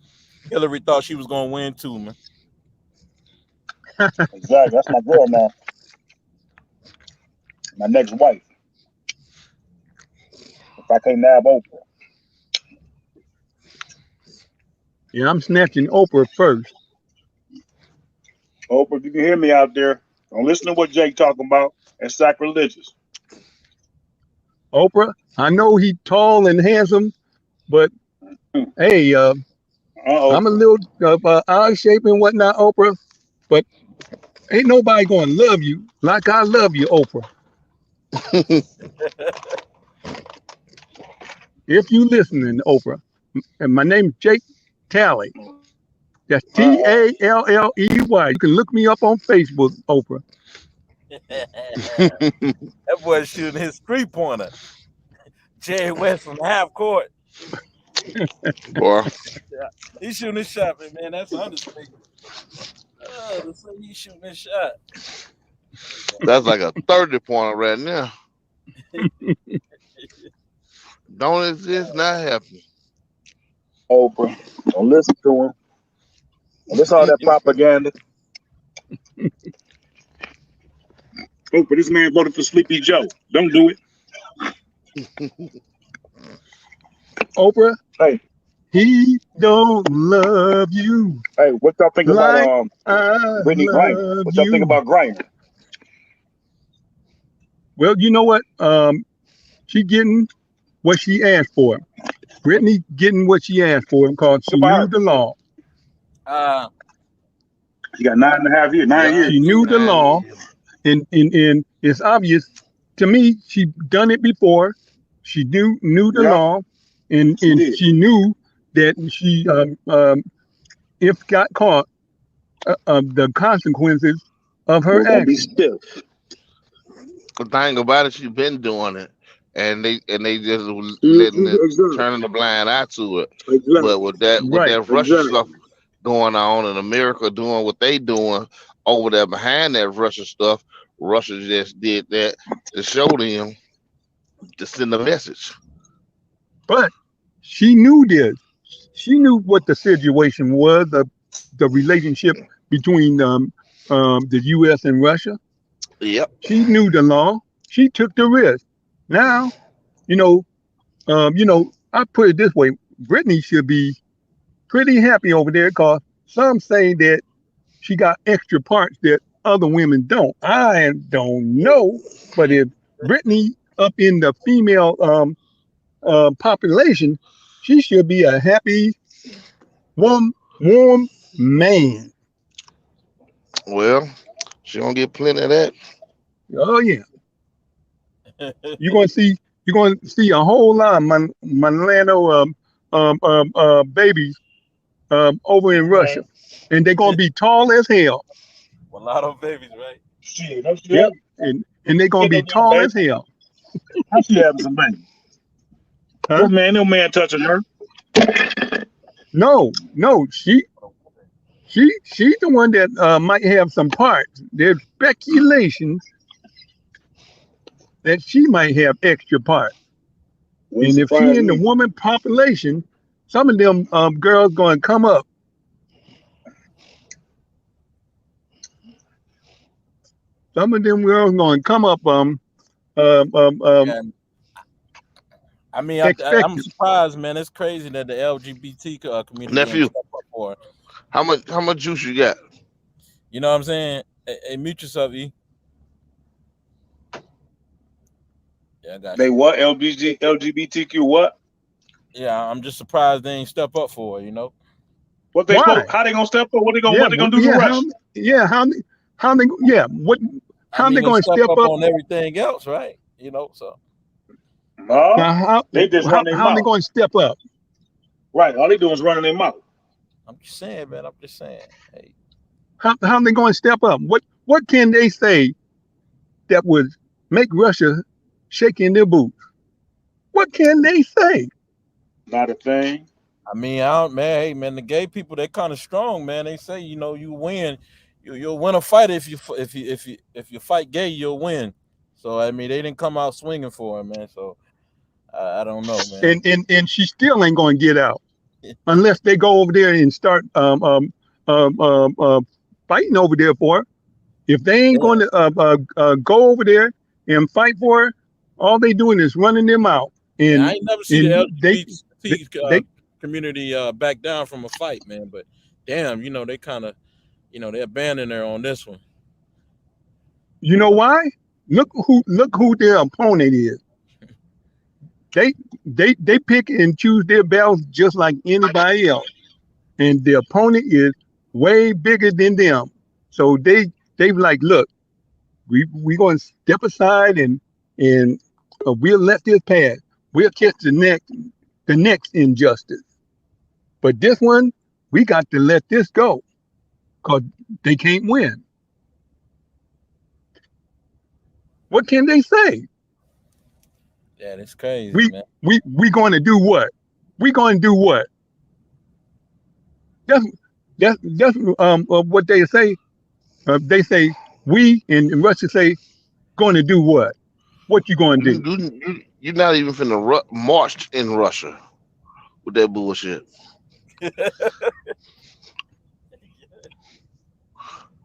Hillary thought she was gonna win too, man. Exactly. That's my girl now. My next wife. If I can't nab Oprah. Yeah, I'm snatching Oprah first. Oprah, if you can hear me out there, don't listen to what Jake talking about. That's sacrilegious. Oprah, I know he's tall and handsome, but hey, I'm a little odd shape and whatnot, Oprah, but ain't nobody going to love you like I love you, Oprah. If you listening, Oprah, and my name's Jake Talley. That's Talley. You can look me up on Facebook, Oprah. That boy shooting his 3-pointer. Jerry West from half court. Boy, Yeah, he's shooting his shot, man. That's an understatement. To say he's shooting his shot. that's like a 30-pointer right now. Don't exist, not happen. Oprah. Don't listen to him. Don't listen to all that propaganda. Oprah, this man voted for Sleepy Joe. Don't do it. Oprah, Hey, he don't love you hey, what y'all think like about I Brittany Griner? love What y'all think you. about Griner? Well, you know what? She getting what she asked for. Brittany getting what she asked for because she Good for knew her. the law. Uh, She got 9.5 years, 9 years. She knew the 9 law, years. and it's obvious to me. She done it before. She knew the Yeah, law, and she did. she knew that she if got caught, the consequences of her We're gonna be actions. stiff. The thing about it, she been doing it, and they just was letting it Exactly. turning the blind eye to it. But Exactly. with Right. that Russia Exactly. stuff going on, and America doing what they doing over there behind that Russia stuff, Russia just did that to show them, to send a message. But she knew this. She knew what the situation was, the relationship between the U.S. and Russia. Yep. She knew the law. She took the risk. Now, you know, I put it this way: Brittany should be pretty happy over there because some say that she got extra parts that other women don't. I don't know, but if Brittany up in the female population, she should be a happy, warm man. Well, she gonna get plenty of that. Oh yeah, you're gonna see a whole lot of Milano babies over in Russia, and they're gonna be tall as hell. mulatto babies, right? Shit, no Yep, shit. and they're gonna Get be no damn tall as baby. hell, How she having some baby? huh? What man? No man touching her. No, no, she's the one that might have some parts. There's speculation that she might have extra parts. Wouldn't And if she surprise in the me. woman population, some of them girls going to come up. Some of them girls going to come up um, um, um, Yeah. I mean, I'm expecting. surprised, man. It's crazy that the LGBT community ain't Nephew, step up for her. how much juice you got? You know what I'm saying? Hey, mute yourself, E. Yeah, I got They you. what? LGBTQ what? Yeah, I'm just surprised they ain't step up for her. You know? What they Why? supposed? How they gonna step up? Yeah, What they gonna do to Russia? yeah, how they, yeah, what, I how they mean, they going to step step up up? on everything else, right? You know, so No, Now, they just run their how they mouth. going to step up? Right. All they doing is running their mouth. I'm just saying, man. I'm just saying. Hey, How they going to step up? What can they say that would make Russia shake in their boots? What can they say? Not a thing. I mean, I don't, man. Hey, man, the gay people they kind of strong, man. They say, you know, you win, you'll win a fight if you fight gay, you'll win. So I mean, they didn't come out swinging for him, man. So I don't know, man. And she still ain't going to get out unless they go over there and start um, um, uh, fighting over there for her. If they ain't Yeah, going to go over there and fight for her, all they doing is running them out. yeah. I And ain't never see the and they, LGBT they community back down from a fight, man. But damn, you know, they kind of, you know, they abandoned her on this one. you know why? Look who their opponent is. They they pick and choose their battles just like anybody else, and the opponent is way bigger than them. So they like, look, we going to step aside and and we'll let this pass. We'll catch the next injustice. But this one, we got to let this go because they can't win. What can they say? Yeah, that's crazy, We man. we going to do what? We going to do what? That's what they say. They say we in Russia say going to do what? What you going to do? You're not even finna march in Russia with that bullshit.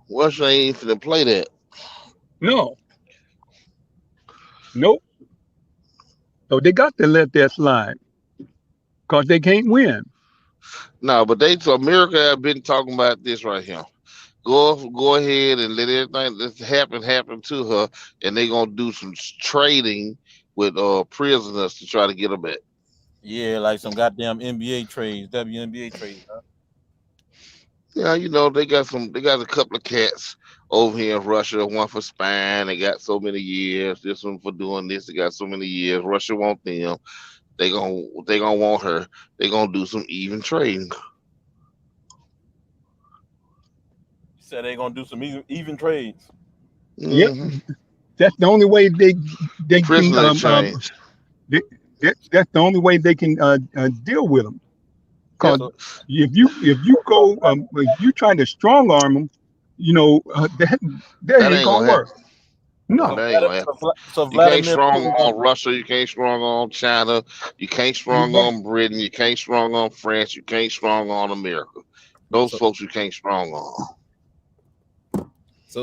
Russia ain't finna play that. No, nope. So they got to let that slide because they can't win. No, but so America have been talking about this right here. Go ahead and let everything that happen to her, and they gonna do some trading with prisoners to try to get her back. Yeah, like some goddamn NBA trades, WNBA trades, huh? Yeah, they got a couple of cats over here in Russia. One for spying, they got so many years. This one for doing this, they got so many years. Russia want them. They gonna want her. They gonna do some even trading. Said they gonna do some even trades. Yep, Hmm. that's the only way they can Prisoner exchange. they, that's the only way they can deal with them. Because Yep. So, if you try to strong arm them, that That ain't ain't gonna gonna happen. work. No, No, that ain't gonna happen. so You can't Vladimir strong Putin. on Russia. You can't strong on China. You can't you're strong right. on Britain. You can't strong on France. You can't strong on America. Those So, folks you can't strong on.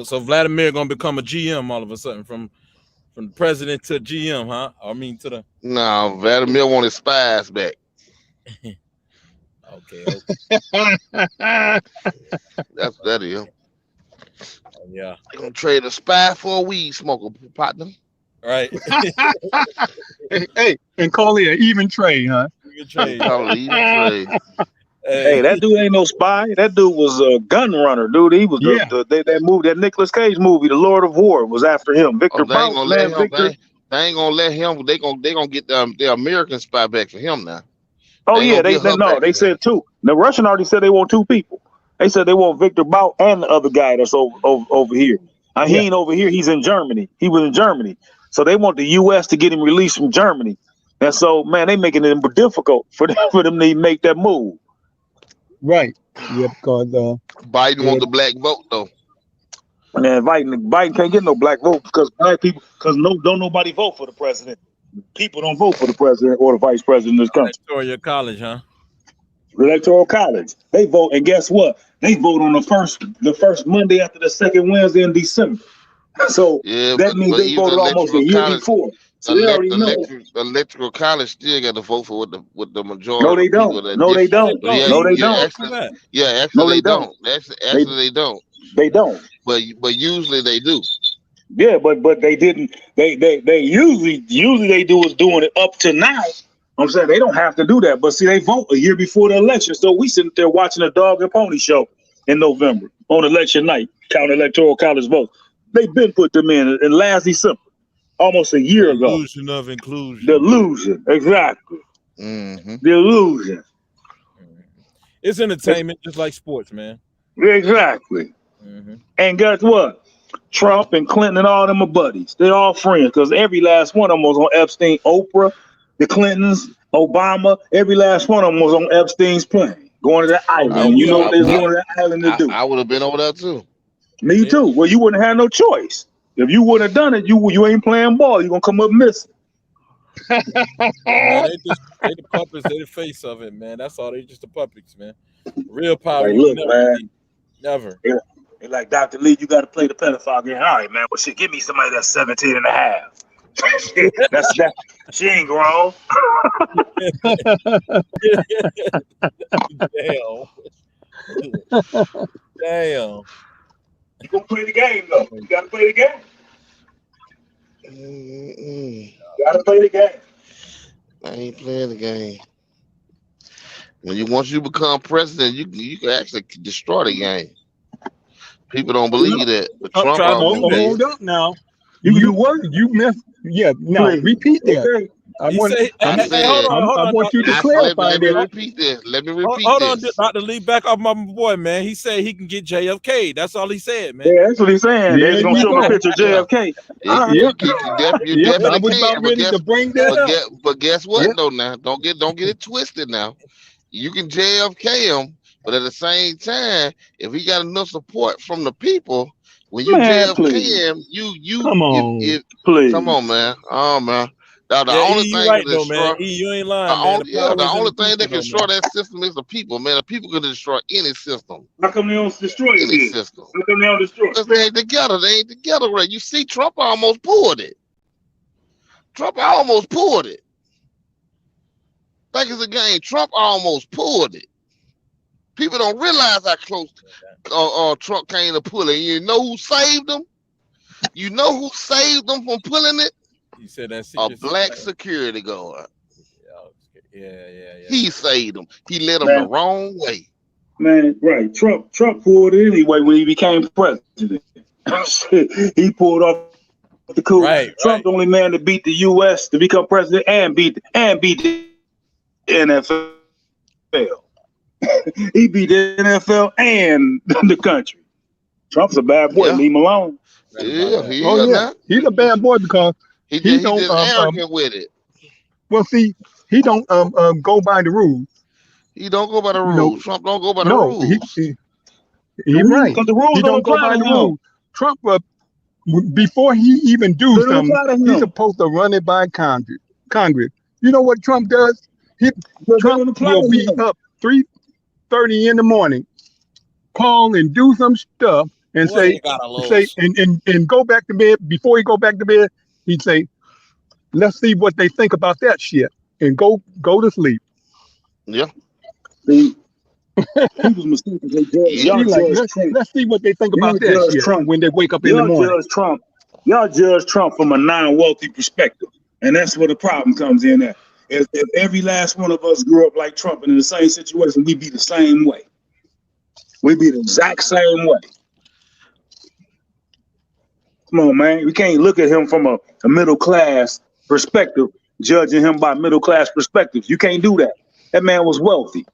so Vladimir gonna become a GM all of a sudden from the president to GM, huh? I mean to the No, Vladimir want his spies back. okay, That's that is. yeah, They gonna trade a spy for a weed smoker, partner. right. Hey, and call it an even trade, huh? Good They trade. call it even trade. Hey, Hey, that dude ain't no spy. That dude was a gun runner, dude. He was Yeah, that movie, that Nicolas Cage movie, The Lord of War, was after him. Oh, Victor they ain't Bout, gonna let man, him. Victor. They ain't gonna let him. They gonna get the American spy back for him now. Oh They ain't yeah, gonna get her no, back they for him. said two. The Russian already said they want two people. They said they want Victor Bout and the other guy that's over here. He yeah, ain't over here. He's in Germany. He was in Germany. So they want the U.S. to get him released from Germany. And so, man, they making it difficult for them to make that move. right. Yeah, because Biden yeah, want the black vote though. Man, Biden can't get no black vote because black people, because don't nobody vote for the president. People don't vote for the president or the vice president of this country. Electoral College, huh? Electoral college. They vote, and guess what? They vote on the first Monday after the second Wednesday in December. So Yeah, that means but they even the voted almost a electoral year college, before. So they already know. the electoral college still got to vote for what the majority No, of the they people don't. of that No, they district. No, they don't. So yeah, don't. No, they He yeah, don't. voted for actually, that. No, they they don't. don't. They Actually they don't. they don't. But usually they do. Yeah, but they didn't. They usually they do is doing it up to now. I'm saying they don't have to do that, but see, they vote a year before the election. So we sitting there watching a dog and pony show in November on election night, counting electoral college votes. They've been put them in last December, almost a The year ago. illusion of inclusion. Delusion, exactly. Hmm. Delusion, It's entertainment, just like sports, man. exactly. Hmm. And guess what? Trump and Clinton and all them are buddies. They're all friends because every last one of them was on Epstein. Oprah, the Clintons, Obama, every last one of them was on Epstein's plane going to that Oh island. I, yeah, And you know yeah. what they was going to that island to do? I would have been over there too. Me Yeah. too. Well, you wouldn't have no choice. If you would have done it, you ain't playing ball. You're going to come up missing. Yeah, man, they the puppets, they the face of it, man. That's all. They just the puppets, man. Real power Like, you will look, never man. see, never. They like, Dr. Lee, you got to play the pedophile game. All right, man. Well, shit, give me somebody that's 17 and a half. That's that. She ain't grown. Damn, damn. You gonna play the game though. You gotta play the game. Mm-mm. You gotta play the game. I ain't playing the game. Once you become president, you can actually destroy the game. People don't You know, believe that, but Trump Trump tried to already do that. did. hold up now. you can do what? You mess. Yeah. Now Please. repeat that. Okay. I He want. say, I hey, said, hold I on, want you to I said, clarify let me that. repeat this. Let me hold repeat on, this. Dr. Lee, back off my boy, man. He said he can get JFK. That's all he said, man. Yeah, that's what he's saying. They're There just gonna you show him a go. picture of Yeah. JFK. All right. Yep. You Yep. I definitely was can. about ready to bring that up. But guess what Yep. though? Now, don't get it twisted. Now, you can JFK him, but at the same time, if he got enough support from the people, when you Man, JFK please. him, you Come on. Please. come on, man. Oh man. Now, the Yeah, only you thing right that though, man. destroy You ain't lying, man. The the power is in only the thing people, that can though, destroy man. that system is the people, man. The people can destroy any system. How come they don't destroy it Any then? system. How come they don't destroy it? Because they ain't together. They ain't together, right? You see, Trump almost pulled it. Trump almost pulled it. Think it's a game. Trump almost pulled it. People don't realize how close Trump came to pull it. You know who saved him? You know who saved him from pulling it? You said that A secret. black security guard. Yeah. He saved him. He led him the Man, wrong way. man, right. Trump pulled it anyway when he became president. He pulled off the coup. Right. Trump the only man to beat the U.S. to become president and beat the NFL. He beat the NFL and the country. Trump's a bad boy. Yeah. Leave him alone. Yeah, he Oh is yeah. now. He's a bad boy because He he just don't arrogant with it. well see he don't go by the rules. He don't go by the You know, rules. Trump don't go by the no, rules. he right. Because the rules He don't don't go apply by to the him. rules. Trump before he even do They don't something, apply to he's him. supposed to run it by Congress. You know what Trump does? They Trump don't apply will to be him. up 3:30 in the morning, call and do some stuff and Boy, they say got a lose. and go back to bed. Before he go back to bed, he'd say, let's see what they think about that shit and go to sleep. Yeah. See, he was mistaken. They judge. Yeah. Y'all He like, judge Trump. let's see what they think Y'all about that judge shit Trump. when they wake up in the Y'all morning. judge Trump. Y'all judge Trump from a non-wealthy perspective, and that's where the problem comes in. At if every last one of us grew up like Trump and in the same situation, we'd be the same way. We'd be the exact same way. Come on, man. We can't look at him from a middle class perspective, judging him by middle class perspectives. You can't do that. That man was wealthy.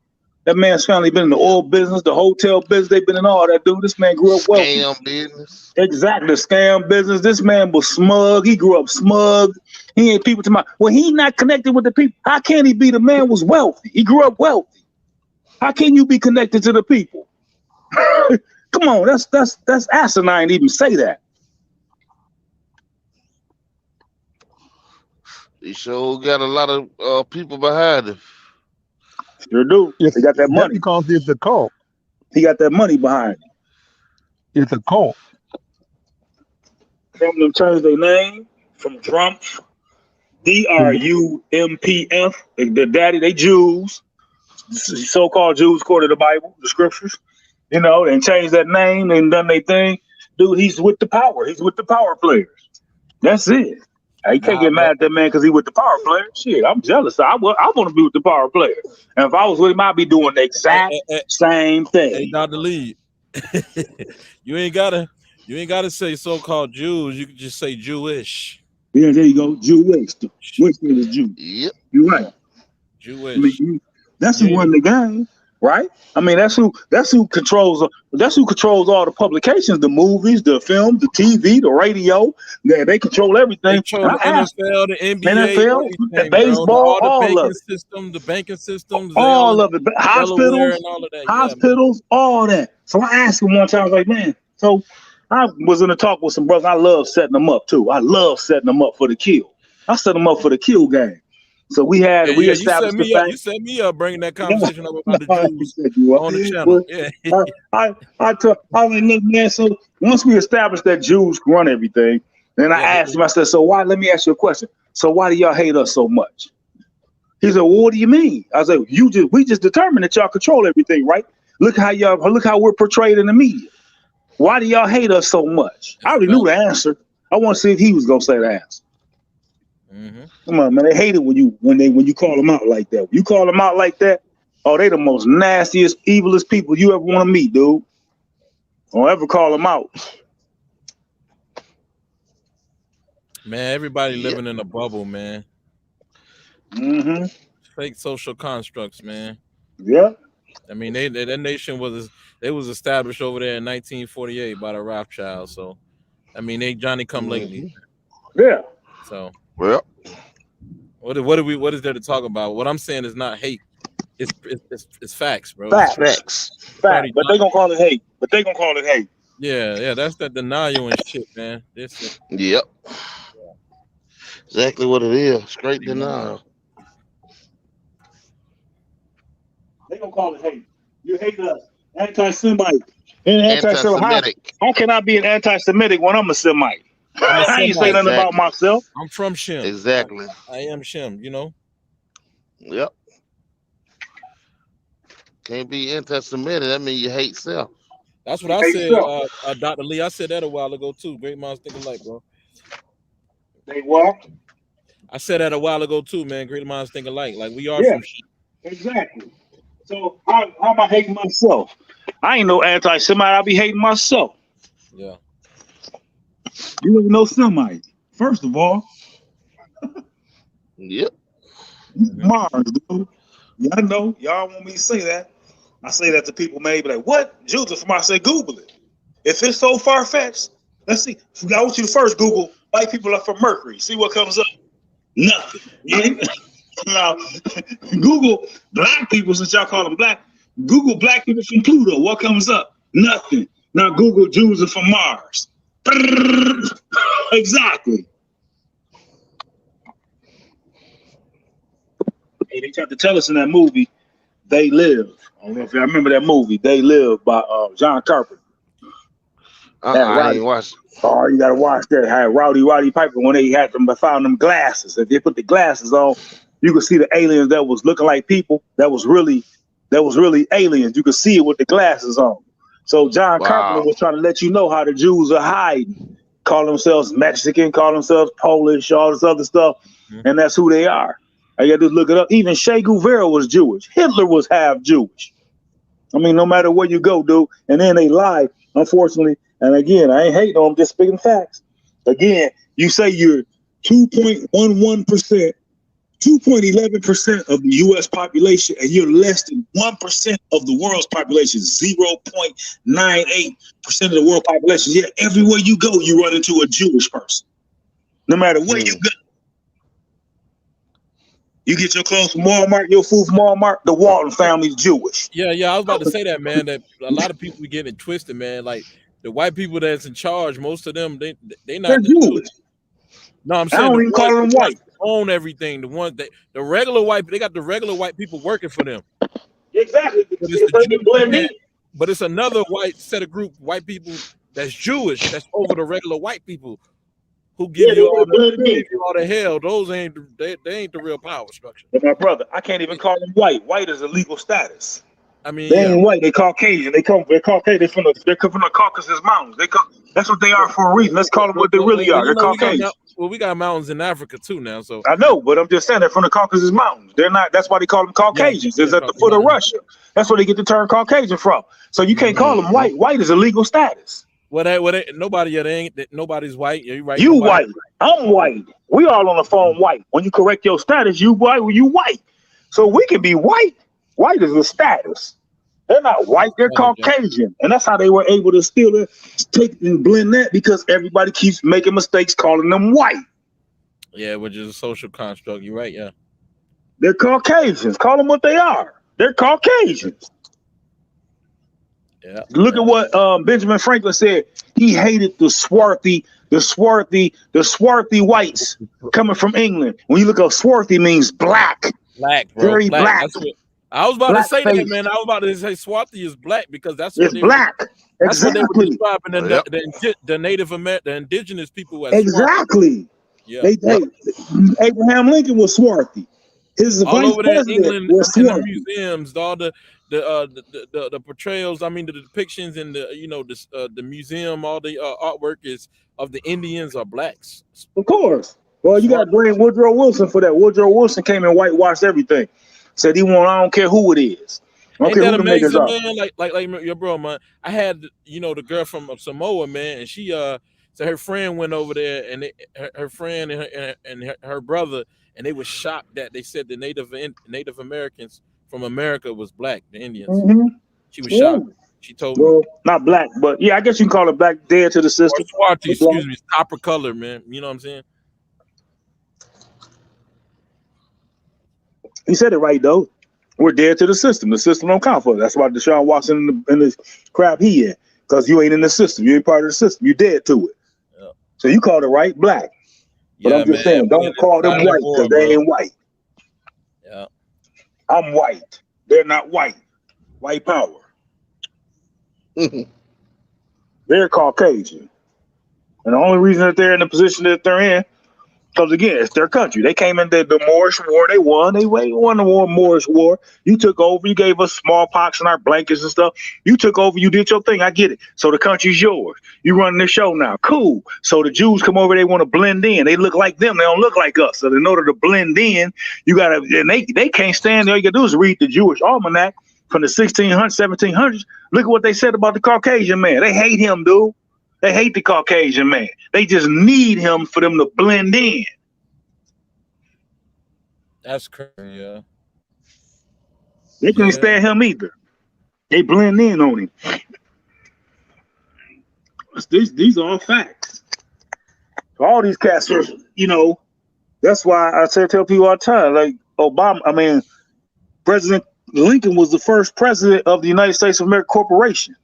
That man's family been in the oil business, the hotel business. They've been in all that, dude. This man grew up wealthy. Scam business. Exactly, the scam business. This man was smug. He grew up smug. He ain't people to my. Well, he not connected with the people. How can he be? The man was wealthy. He grew up wealthy. How can you be connected to the people? Come on, that's asinine to even say that. He sure got a lot of people behind him. Sure do. It's, He got that that's money. because it's a cult. He got that money behind him. It's a cult. Some of them changed their name from Trump, DRUMPF. The daddy, they Jews, so-called Jews according to the Bible, the scriptures. You know, and changed that name and done their thing. Dude, he's with the power. He's with the power players. That's it. You can't get mad at that man because he with the power players. Shit, I'm jealous. I want to be with the power players. And if I was with him, I'd be doing the exact same Hey, thing. Dr. Lee, you ain't gotta say so-called Jews. You can just say Jewish. Yeah, there you go. Jewish. Which is Jew. Yep. You're right. Jewish. I mean, that's who run the game, right? I mean, that's who controls all the publications, the movies, the film, the TV, the radio. They control everything. They control the NFL, the NBA, NFL, everything, baseball, bro. all of The banking systems, all of it. Delaware Hospitals, and all of that. hospitals, all that. So I asked him one time, I was like, man, so I was in a talk with some brothers. I love setting them up too. I love setting them up for the kill. I set them up for the kill game. So we established the fact. You set me up bringing that conversation up about the Jews You on the channel. Yeah. I was like, look, man, so once we established that Jews run everything, then I asked him, I said, so why, let me ask you a question. So why do y'all hate us so much? He said, well, what do you mean? I was like, we just determined that y'all control everything, right? Look how we're portrayed in the media. Why do y'all hate us so much? I already knew the answer. I want to see if he was gonna say the answer. Mm-hmm. Come on, man. They hate it when you call them out like that. When you call them out like that, oh, they the most nastiest, evilest people you ever want to meet, dude. Don't ever call them out. Man, everybody Yep. living in a bubble, man. Mm-hmm. Fake social constructs, man. Yep. I mean, that nation was established over there in 1948 by the Rothschilds. So, I mean, they Johnny come lately. hmm Yeah. So, Well, what is there to talk about? What I'm saying is not hate. It's facts, bro. it's Facts. facts. It's Fact. already But they gonna call it hate. But they gonna call it hate. yeah. That's that denial and shit, man. This shit. Yep. Exactly what it is. Straight Denial. denial. They gonna call it hate. You hate us. Anti-Semite. And anti-Semite. Anti-Semitic. How can I be an anti-Semitic when I'm a Semite? I'm a I ain't say Semite. nothing about Exactly. myself. I'm from Shem. Exactly. I am Shem. You know. Yep. Can't be anti-Semitic. That means you hate self. That's what You I hate said, self. Dr. Lee. I said that a while ago too. Great minds think alike, bro. They what? I said that a while ago too, man. Great minds think alike. Like we are Yeah, from Shem. exactly. So how am I hating myself? I ain't no anti-Semite. I be hating myself. Yeah. You ain't no Semite. First of all, Yep. Mars, dude. Yeah, I know. Y'all want me to say that. I say that to people maybe like, what? Jews are from I say Google it. If it's so far-fetched, let's see. I want you to first Google white people are from Mercury. See what comes up. Nothing. Right? Now, Google black people, since y'all call them black. Google black people from Pluto. What comes up? Nothing. Now Google Jews are from Mars. Exactly. Hey, they tried to tell us in that movie, They Live. I don't know if y'all remember that movie, They Live, by John Carpenter. That I Roddy. ain't watching. Oh, you gotta watch that. Had Roddy Piper when they had them, found them glasses. If they put the glasses on, you could see the aliens that was looking like people. That was really aliens. You could see it with the glasses on. So John Carpenter Wow. was trying to let you know how the Jews are hiding. Call themselves Mexican, call themselves Polish, all this other stuff, and that's who they are. I got to look it up. Even Che Guevara was Jewish. Hitler was half Jewish. I mean, no matter where you go, dude. And then they lie, unfortunately. And again, I ain't hating on them, just speaking facts. Again, you say you're 2.11%, 2.11% of the U.S. population, and you're less than 1% of the world's population, 0.98% of the world population. Yet everywhere you go, you run into a Jewish person. No matter where you go. You get your clothes from Walmart, your food from Walmart, the Walton family's Jewish. Yeah. I was about to say that, man. That a lot of people be getting it twisted, man. Like the white people that's in charge, most of them they They're not the Jewish. No, I'm I saying don't the even ones call them white. that own everything. The ones that the regular white, they got the regular white people working for them. Exactly. But it's the Jews, man. But it's another white set of group white people that's Jewish that's over the regular white people who give you all the hell. Those ain't they ain't the real power structure. But my brother, I can't even call them white. White is a legal status. I mean, They yeah, ain't white. They Caucasian. They're Caucasian. They're from the Caucasus Mountains. That's what they are for a reason. Let's call them what they really are. They're Caucasian. we got mountains in Africa too now. So I know, but I'm just saying they're from the Caucasus Mountains. They're not. That's why they call them Caucasians. It's at the foot of Russia. That's where they get the term Caucasian from. So you can't call them white. White is a legal status. Nobody's white. Yeah, you're right. You white. I'm white. We all on the phone white. When you correct your status, you white. You white. So we can be white. White is a status. They're not white. They're Caucasian, and that's how they were able to still take and blend that because everybody keeps making mistakes calling them white. Yeah, which is a social construct. You're right. Yeah, they're Caucasians. Call them what they are. They're Caucasians. Yeah. Look at what Benjamin Franklin said. He hated the swarthy whites coming from England. When you look up swarthy means black. Black, bro. Very black. That's what I was about to say that, man. I was about to say Swarthy is black because that's what it's black. That's exactly. what they were describing the Native American, the indigenous people as exactly. Swarthy. Yeah. Abraham Lincoln was swarthy. His all vice over there in president England, was in swarthy. the museums, all the portrayals. I mean, the depictions and the museum, all the artwork is of the Indians are blacks. Of course. Well, you got to blame Woodrow Wilson for that. Woodrow Wilson came and whitewashed everything. Said he won't. I don't care who it is. Ain't that amazing, man? Like your bro, man. I had the girl from Samoa, man, and she So her friend went over there, and her friend and her brother, and they were shocked that they said the Native Americans from America was black, the Indians. Mm-hmm. She was Yeah. shocked. She told me. Well, not black, but yeah, I guess you can call it black, dead to the Or system. Swarty, It's black. excuse me, it's copper color, man. You know what I'm saying? He said it right though. We're dead to the system. The system don't count for us. That's why Deshaun Watson in this crap he in. Because you ain't in the system. You ain't part of the system. You dead to it. Yeah, So you called it right, black. But yeah, I'm just man. saying, We in don't this call them silent white war, because they bro. ain't white. Yeah, I'm white. They're not white. White power. They're Caucasian. And the only reason that they're in the position that they're in, because again, it's their country. They came in the Moorish War. They won. They won the Moorish War. You took over. You gave us smallpox and our blankets and stuff. You took over. You did your thing. I get it. So the country's yours. You running the show now. Cool. So the Jews come over. They want to blend in. They look like them. They don't look like us. So in order to blend in, you gotta. And they can't stand. All you gotta do is read the Jewish almanac from the 1600s, 1700s. Look at what they said about the Caucasian man. They hate him, dude. They hate the Caucasian man. They just need him for them to blend in. that's crazy. Yeah, They can't yeah, stand him either. They blend in on him. These are all facts. So all these cats are, that's why I tell people all the time, like Obama, President Lincoln was the first president of the United States of America Corporation.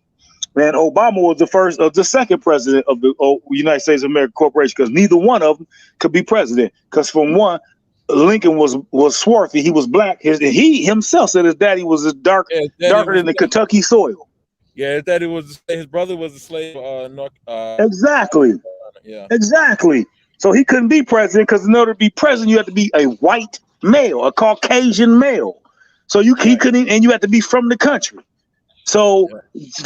And Obama was the second president of the United States of America Corporation, because neither one of them could be president. Because from one, Lincoln was swarthy, he was black. He himself said his daddy was darker than the Kentucky soil. Yeah, his daddy his brother was a slave. Exactly. Yeah, Exactly. So he couldn't be president, because in order to be president, you have to be a white male, a Caucasian male. So he couldn't, and you have to be from the country. So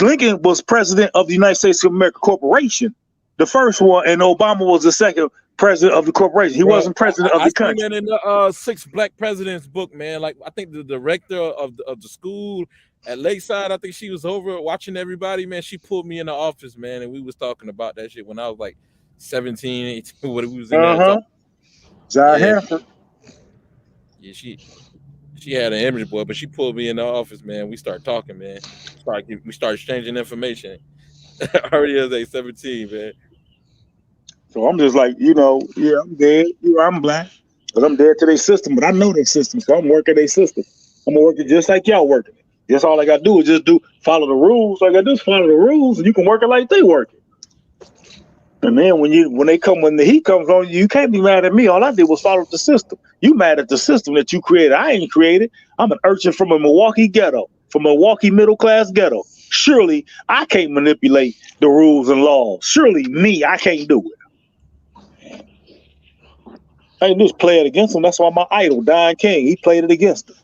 Lincoln was president of the United States of America Corporation, the first one, and Obama was the second president of the corporation. He wasn't president of the country. I seen that in the Six Black Presidents book, man. Like, I think the director of the school at Lakeside, I think she was over watching everybody, man. She pulled me in the office, man, and we was talking about that shit when I was like 17, 18, when we was in there talking. Yeah, she had an image boy, but she pulled me in the office, man. We started talking, man. We started exchanging information. Already as a 17, man. So I'm just like, I'm dead. I'm black, but I'm dead to their system. But I know their system, so I'm working their system. I'm gonna work it just like y'all working it. That's all I gotta do is just follow the rules. All I gotta do is follow the rules, and you can work it like they work it. And then when the heat comes on you, can't be mad at me. All I did was follow the system. You mad at the system that you created. I ain't created. I'm an urchin from a Milwaukee ghetto, from a Milwaukee middle class ghetto. Surely I can't manipulate the rules and laws. Surely I can't do it. I ain't just play it against him. That's why my idol, Don King, he played it against him.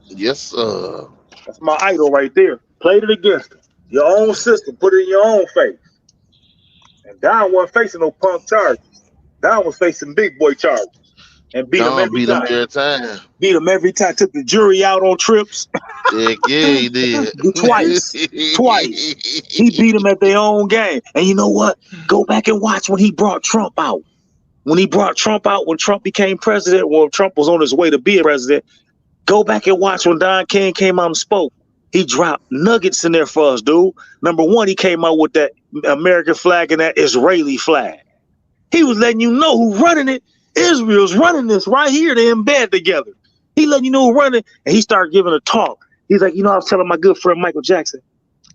Yes, sir. That's my idol right there. Played it against him. Your own system. Put it in your own face. And Don wasn't facing no punk charges. Don was facing big boy charges. And beat him every time. Beat him every time. Took the jury out on trips. Heck yeah, he did. Twice. He beat him at their own game. And you know what? Go back and watch when he brought Trump out. When Trump became president, when Trump was on his way to be a president, go back and watch when Don King came out and spoke. He dropped nuggets in there for us, dude. Number one, he came out with that American flag and that Israeli flag. He was letting you know who's running it. Israel's running this right here. They're in bed together. He letting you know who's running it. And he started giving a talk. He's like, I was telling my good friend Michael Jackson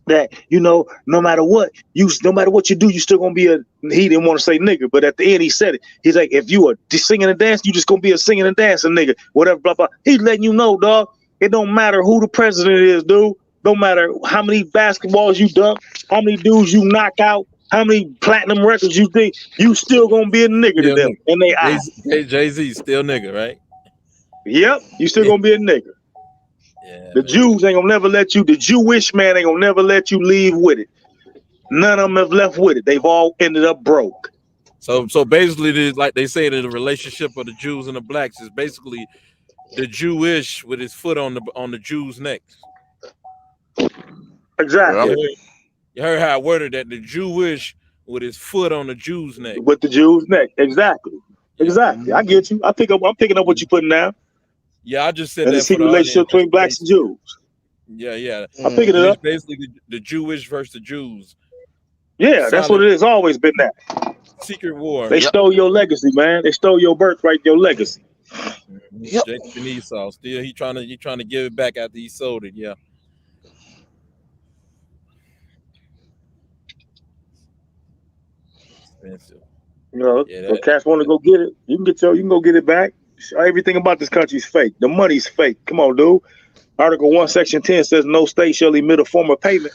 that, no matter what you do, you still gonna be he didn't want to say nigga, but at the end he said it. He's like, if you are singing and dancing, you just gonna be a singing and dancing nigga, whatever, blah, blah. He's letting you know, dog, it don't matter who the president is, dude. Don't matter how many basketballs you dunk, how many dudes you knock out, how many platinum records you think, you still gonna be a nigga to them. And they Jay-Z still nigga, right? Yep, you still gonna be a nigga. Yeah, the Jews ain't gonna never let you, the Jewish man ain't gonna never let you leave with it. None of them have left with it. They've all ended up broke. So basically, like they say, that the relationship of the Jews and the blacks is basically the Jewish with his foot on the Jews' necks. Exactly. You heard how I worded that. The Jewish with his foot on the Jew's neck. With the Jew's neck. Exactly. Exactly. I get you. I'm picking up what you're putting down. Yeah, I just said And the that for secret the relationship audience. between blacks and Jews. Yeah. I'm picking it It's up. basically the Jewish versus the Jews. Yeah, that's what it is. Always been that. Secret war. They stole your legacy, man. They stole your birthright, your legacy. Yep. Jacob and Esau. Still, he trying to give it back after he sold it. Yeah. Expensive. You know, Yeah, if cats want to go get it, you can go get it back. Everything about this country's fake. The money's fake. Come on, dude. Article 1, Section 10 says no state shall emit a form of payment,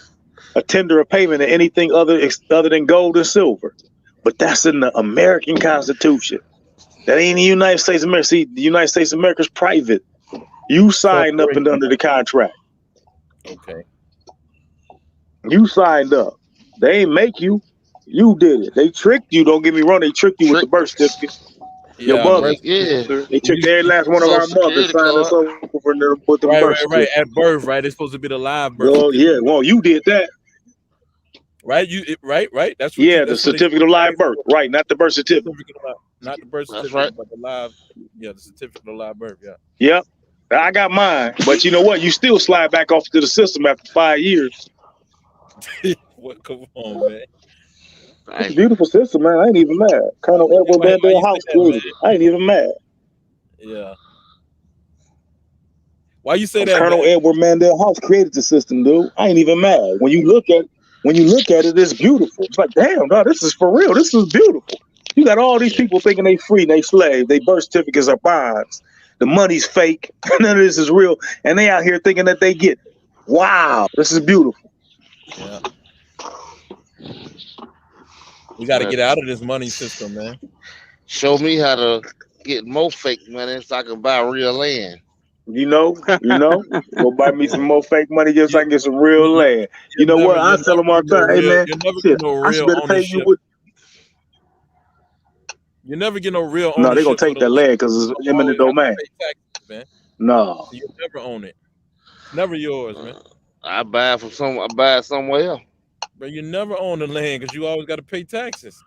a tender of payment in anything other than gold and silver. But that's in the American Constitution. That ain't the United States of America. See, the United States of America is private. You signed up and under the contract. Okay. You signed up. They ain't make you. You did it. They tricked you. Don't get me wrong. They tricked you with the birth certificate. Your mother. They tricked every last one of our mothers, signed us over with the birth certificate. At birth, right? It's supposed to be the live birth. Well, yeah. Well, you did that. Right? Right. That's what. Yeah, the certificate of live birth. Right, not the birth certificate. Not the birth certificate, right. but the live. Yeah, the certificate of live birth. Yeah. Yep. I got mine, but you know what? You still slide back off to the system after 5 years. What? Come on, man. It's a beautiful system, man. I ain't even mad. Colonel Edward Mandela House created it. I ain't even mad. Yeah. Why you say that? Colonel Edward Mandela House created the system, dude. I ain't even mad. When you look at it, it's beautiful. It's like, damn, dog, this is for real. This is beautiful. You got all these people thinking they free, they slave, they birth certificates are bonds. The money's fake. None of this is real, and they out here thinking that they get it. Wow, this is beautiful. Yeah. We got to get out of this money system, man. Show me how to get more fake money so I can buy real land. You know, go buy me some more fake money just so I can get some real land. You know what? I tell them all the time, hey man, I should better pay you with. You never get no real ownership. No, they're gonna take that land because it's eminent domain. Man. No, you never own it. Never yours, man. I buy it somewhere else. But you never own the land because you always got to pay taxes.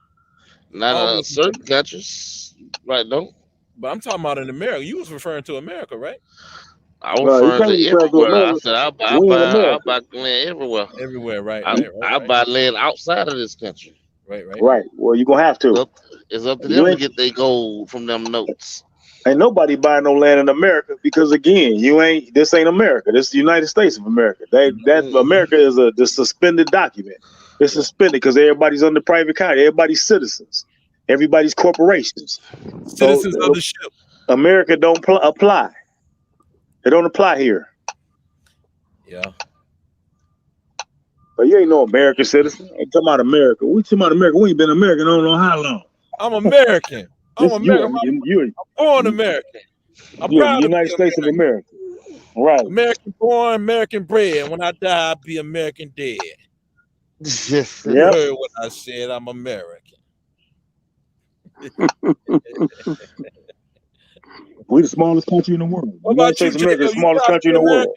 Not certain countries, right? Don't. But I'm talking about in America. You was referring to America, right? I was referring to everywhere. I said I buy land everywhere. Everywhere, right? I buy land outside of this country. Right. Well, you're gonna have to. It's up to them to get their gold from them notes. Ain't nobody buying no land in America because again, this ain't America. This is the United States of America. America is the suspended document. It's suspended because everybody's under private contract. Everybody's citizens. Everybody's corporations. Citizens of the ship. America don't apply. It don't apply here. Yeah. But you ain't no American citizen. Ain't talking about America. We talking about America. We ain't been American I don't know how long. I'm American. I'm American. I'm born American. I'm proud the United States of America. Right. American born, American bred. When I die, I'll be American dead. You heard what I said. I'm American. We're the smallest country in the world. What about you, Jacob? The smallest country in the world.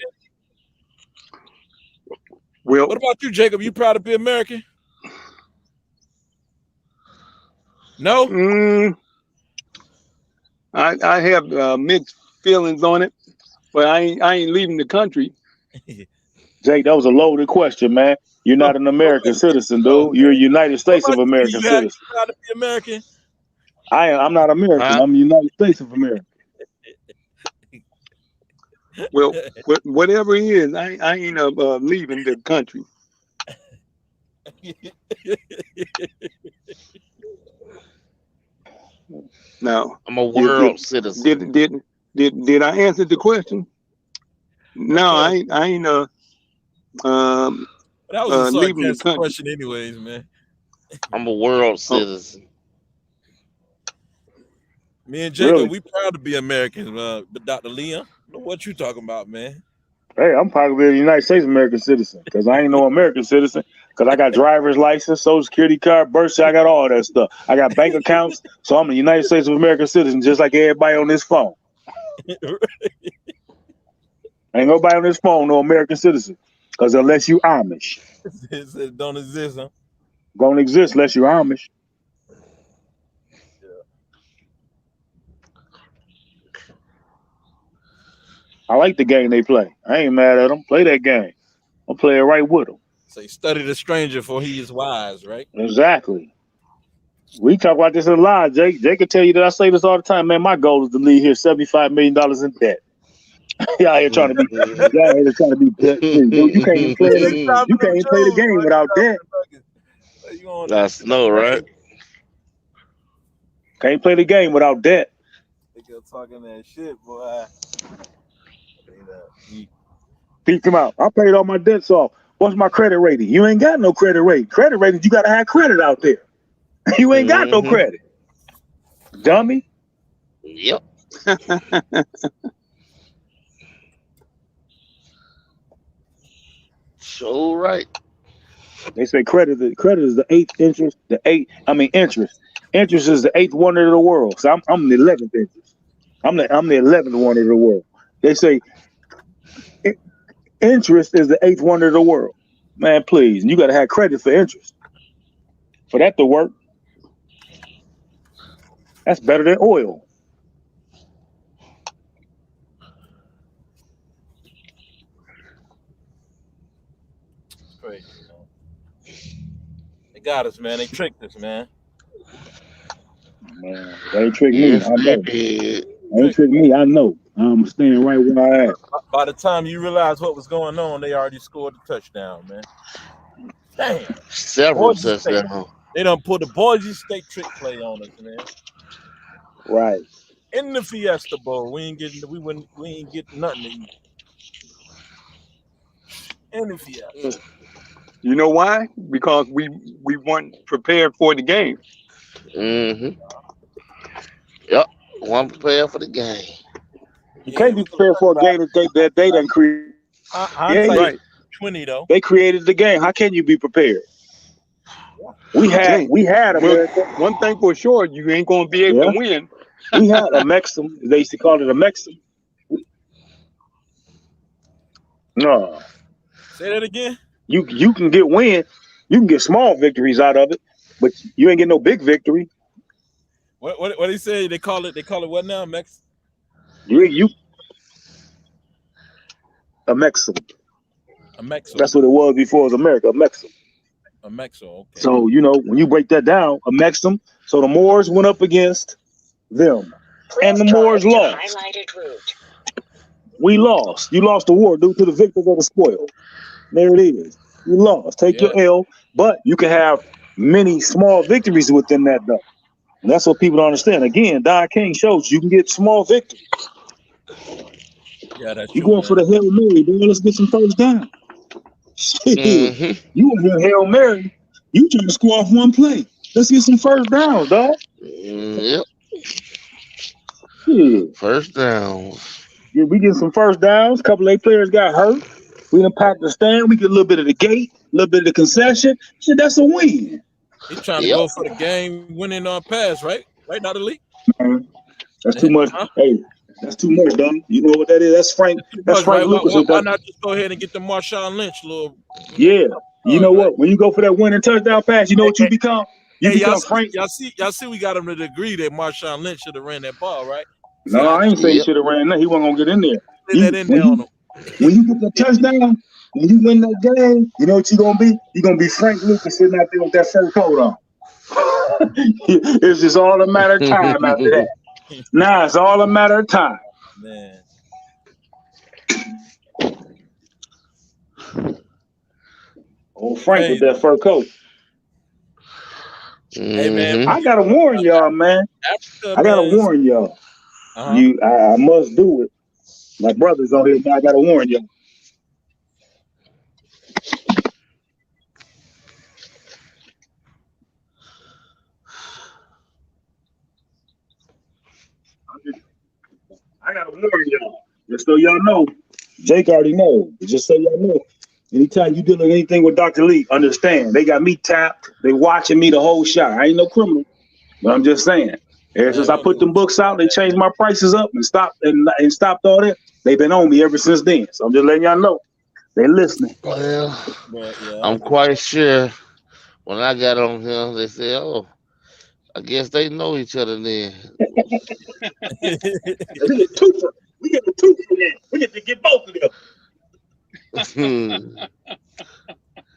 Well, what about you, Jacob? You proud to be American? No. I have mixed feelings on it, but I ain't leaving the country. Jake, that was a loaded question, man. You're not an American citizen, dude. You're a United States of American citizen. You proud to be American? I'm not American. I'm the United States of America. Well, whatever it is, I ain't leaving the country. Now, I'm a world citizen. Did I answer the question? No, I ain't that was a leaving the sarcastic country. question, anyways, man. I'm a world citizen. Me and Jacob, we proud to be Americans, but Dr. Leon, what you talking about, man? Hey, I'm probably a United States American citizen because I ain't no American citizen because I got driver's license, social security card, birth certificate, I got all that stuff. I got bank accounts, so I'm a United States of American citizen just like everybody on this phone. Ain't nobody on this phone no American citizen because unless you Amish. It don't exist, huh? Gonna exist unless you're Amish. I like the game they play. I ain't mad at them. Play that game. I'll play it right with them. Say, study the stranger, for he is wise, right? Exactly. We talk about this a lot, Jake. Jake can tell you that I say this all the time, man. My goal is to leave here $75 million in debt. Y'all here trying to be debt free. Dude, you can't even play Hey, you can't even play the game without debt. You on That's no, right? Can't play the game without debt. They kept talking that shit, boy. Peek him out. I paid all my debts off. What's my credit rating? You ain't got no credit rating. Credit rating, you gotta have credit out there. You ain't got no credit. Dummy. Yep. So right. They say credit is the eighth interest. Interest. Interest is the eighth wonder of the world. So I'm the 11th interest. I'm the 11th wonder of the world. They say interest is the eighth wonder of the world. Man, please. You gotta have credit for interest. For that to work. That's better than oil. Crazy, man. They got us, man. They tricked us, man. Man, they tricked me. Yes, I know. they did. They tricked me. I know. I'm staying right where I am. By the time you realize what was going on, they already scored a touchdown, man. Damn. Several Boise State. touchdowns. They done put a Boise State trick play on us, man. Right. In the Fiesta Bowl, we ain't getting nothing to eat. In the Fiesta. You know why? Because we weren't prepared for the game. Mm-hmm. Yep. One prepared for the game. You can't be prepared for a game that they done create. Hindsight 20 though. They created the game. How can you be prepared? We had America. One thing for sure, you ain't gonna be able to win. We had a Mexum. They used to call it a Mexum. No. Say that again. You can get win. You can get small victories out of it, but you ain't get no big victory. What they say? They call it what now? Mex. You a Mexum. A Mexum. That's what it was before. It was America. A Mexum. A Mexum. Okay. So when you break that down, a Mexum. So the Moors went up against them, and the Moors lost. We lost. You lost the war due to the victors of the spoil. There it is. You lost. Take your L, but you can have many small victories within that, though. And that's what people don't understand. Again, Don King shows you can get small victories. Yeah, that's you true. Going for the Hail Mary, boy. Let's get some first down. You want to Hail Mary? You trying to score off one play? Let's get some first downs, dog. Yep. Yeah. First down. Yeah, we get some first downs. A couple of players got hurt. We done packed the stand. We get a little bit of the gate, a little bit of the concession. Shit, that's a win. He's trying to go for the game winning pass, right? Right, not the league. That's too much. Huh? Hey, that's too much, dog. You know what that is? That's Frank. That's Frank Lucas. Why not just go ahead and get the Marshawn Lynch little? Yeah. You know what? When you go for that winning touchdown pass, you know what you become? You become Frank. Y'all see, we got him to the degree that Marshawn Lynch should have ran that ball, right? No, I ain't saying he should have ran that. He wasn't gonna get in there. When you get the touchdown, when you win that game, you know what you're gonna be? You're gonna be Frank Lucas sitting out there with that fur coat on. It's just all a matter of time after that. Nah, it's all a matter of time. Man. Old Frank with that fur coat. Hey man, I gotta warn y'all, man. I gotta warn y'all. I must do it. My brother's on here, but I gotta warn y'all. I gotta warn y'all. Just so y'all know. Jake already knows. Just so y'all know. Anytime you dealing anything with Dr. Lee, understand they got me tapped. They watching me the whole shot. I ain't no criminal, but I'm just saying. Ever since I put them books out, they changed my prices up and stopped all that. They've been on me ever since then. So I'm just letting y'all know they listening. Well, I'm quite sure when I got on here, they said, "Oh, I guess they know each other then." We get two for we get the two for that. We get to get both of them.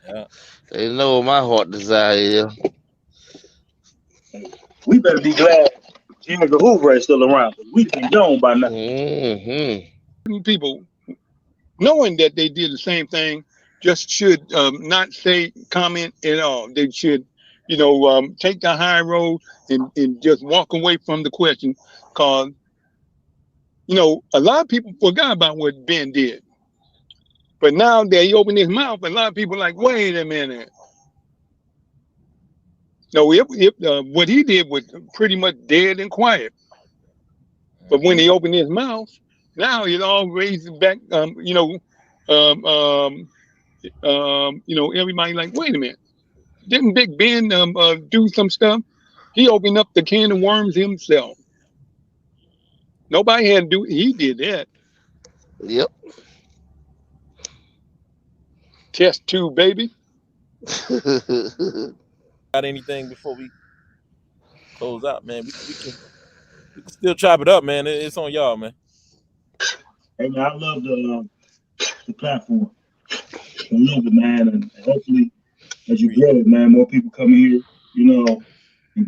Yeah. They know what my heart desire is. We better be glad Jimmy the Hoover is still around. We'd been gone by now. People knowing that they did the same thing just should not say comment at all. They should, take the high road and just walk away from the question, because a lot of people forgot about what Ben did. But now that he opened his mouth, a lot of people are like, wait a minute. No, what he did was pretty much dead and quiet. But when he opened his mouth, now it all raised back. Everybody like, wait a minute, didn't Big Ben do some stuff? He opened up the can of worms himself. Nobody had to do. He did that. Yep. Test tube, baby. Got anything before we close out, man? We can still chop it up, man. It's on y'all, man. Hey man, I love the platform. I love it, man, and hopefully as you grow it, man, more people come here, and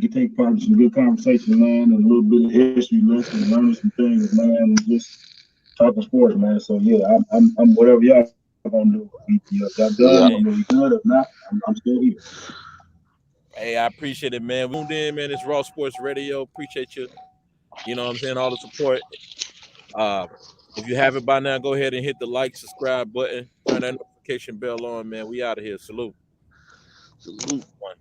can take part in some good conversation, man, and a little bit of history lesson, learning some things, man, and just talking sports, man. So yeah, I'm whatever y'all gonna do. Y'all done, Yeah. I'm really good. If not, I'm still here. Hey, I appreciate it, man. We tuned in, man. It's Raw Sports Radio. Appreciate you. You know what I'm saying? All the support. If you haven't by now, go ahead and hit the like, subscribe button, turn that notification bell on, man. We out of here. Salute. Salute. One.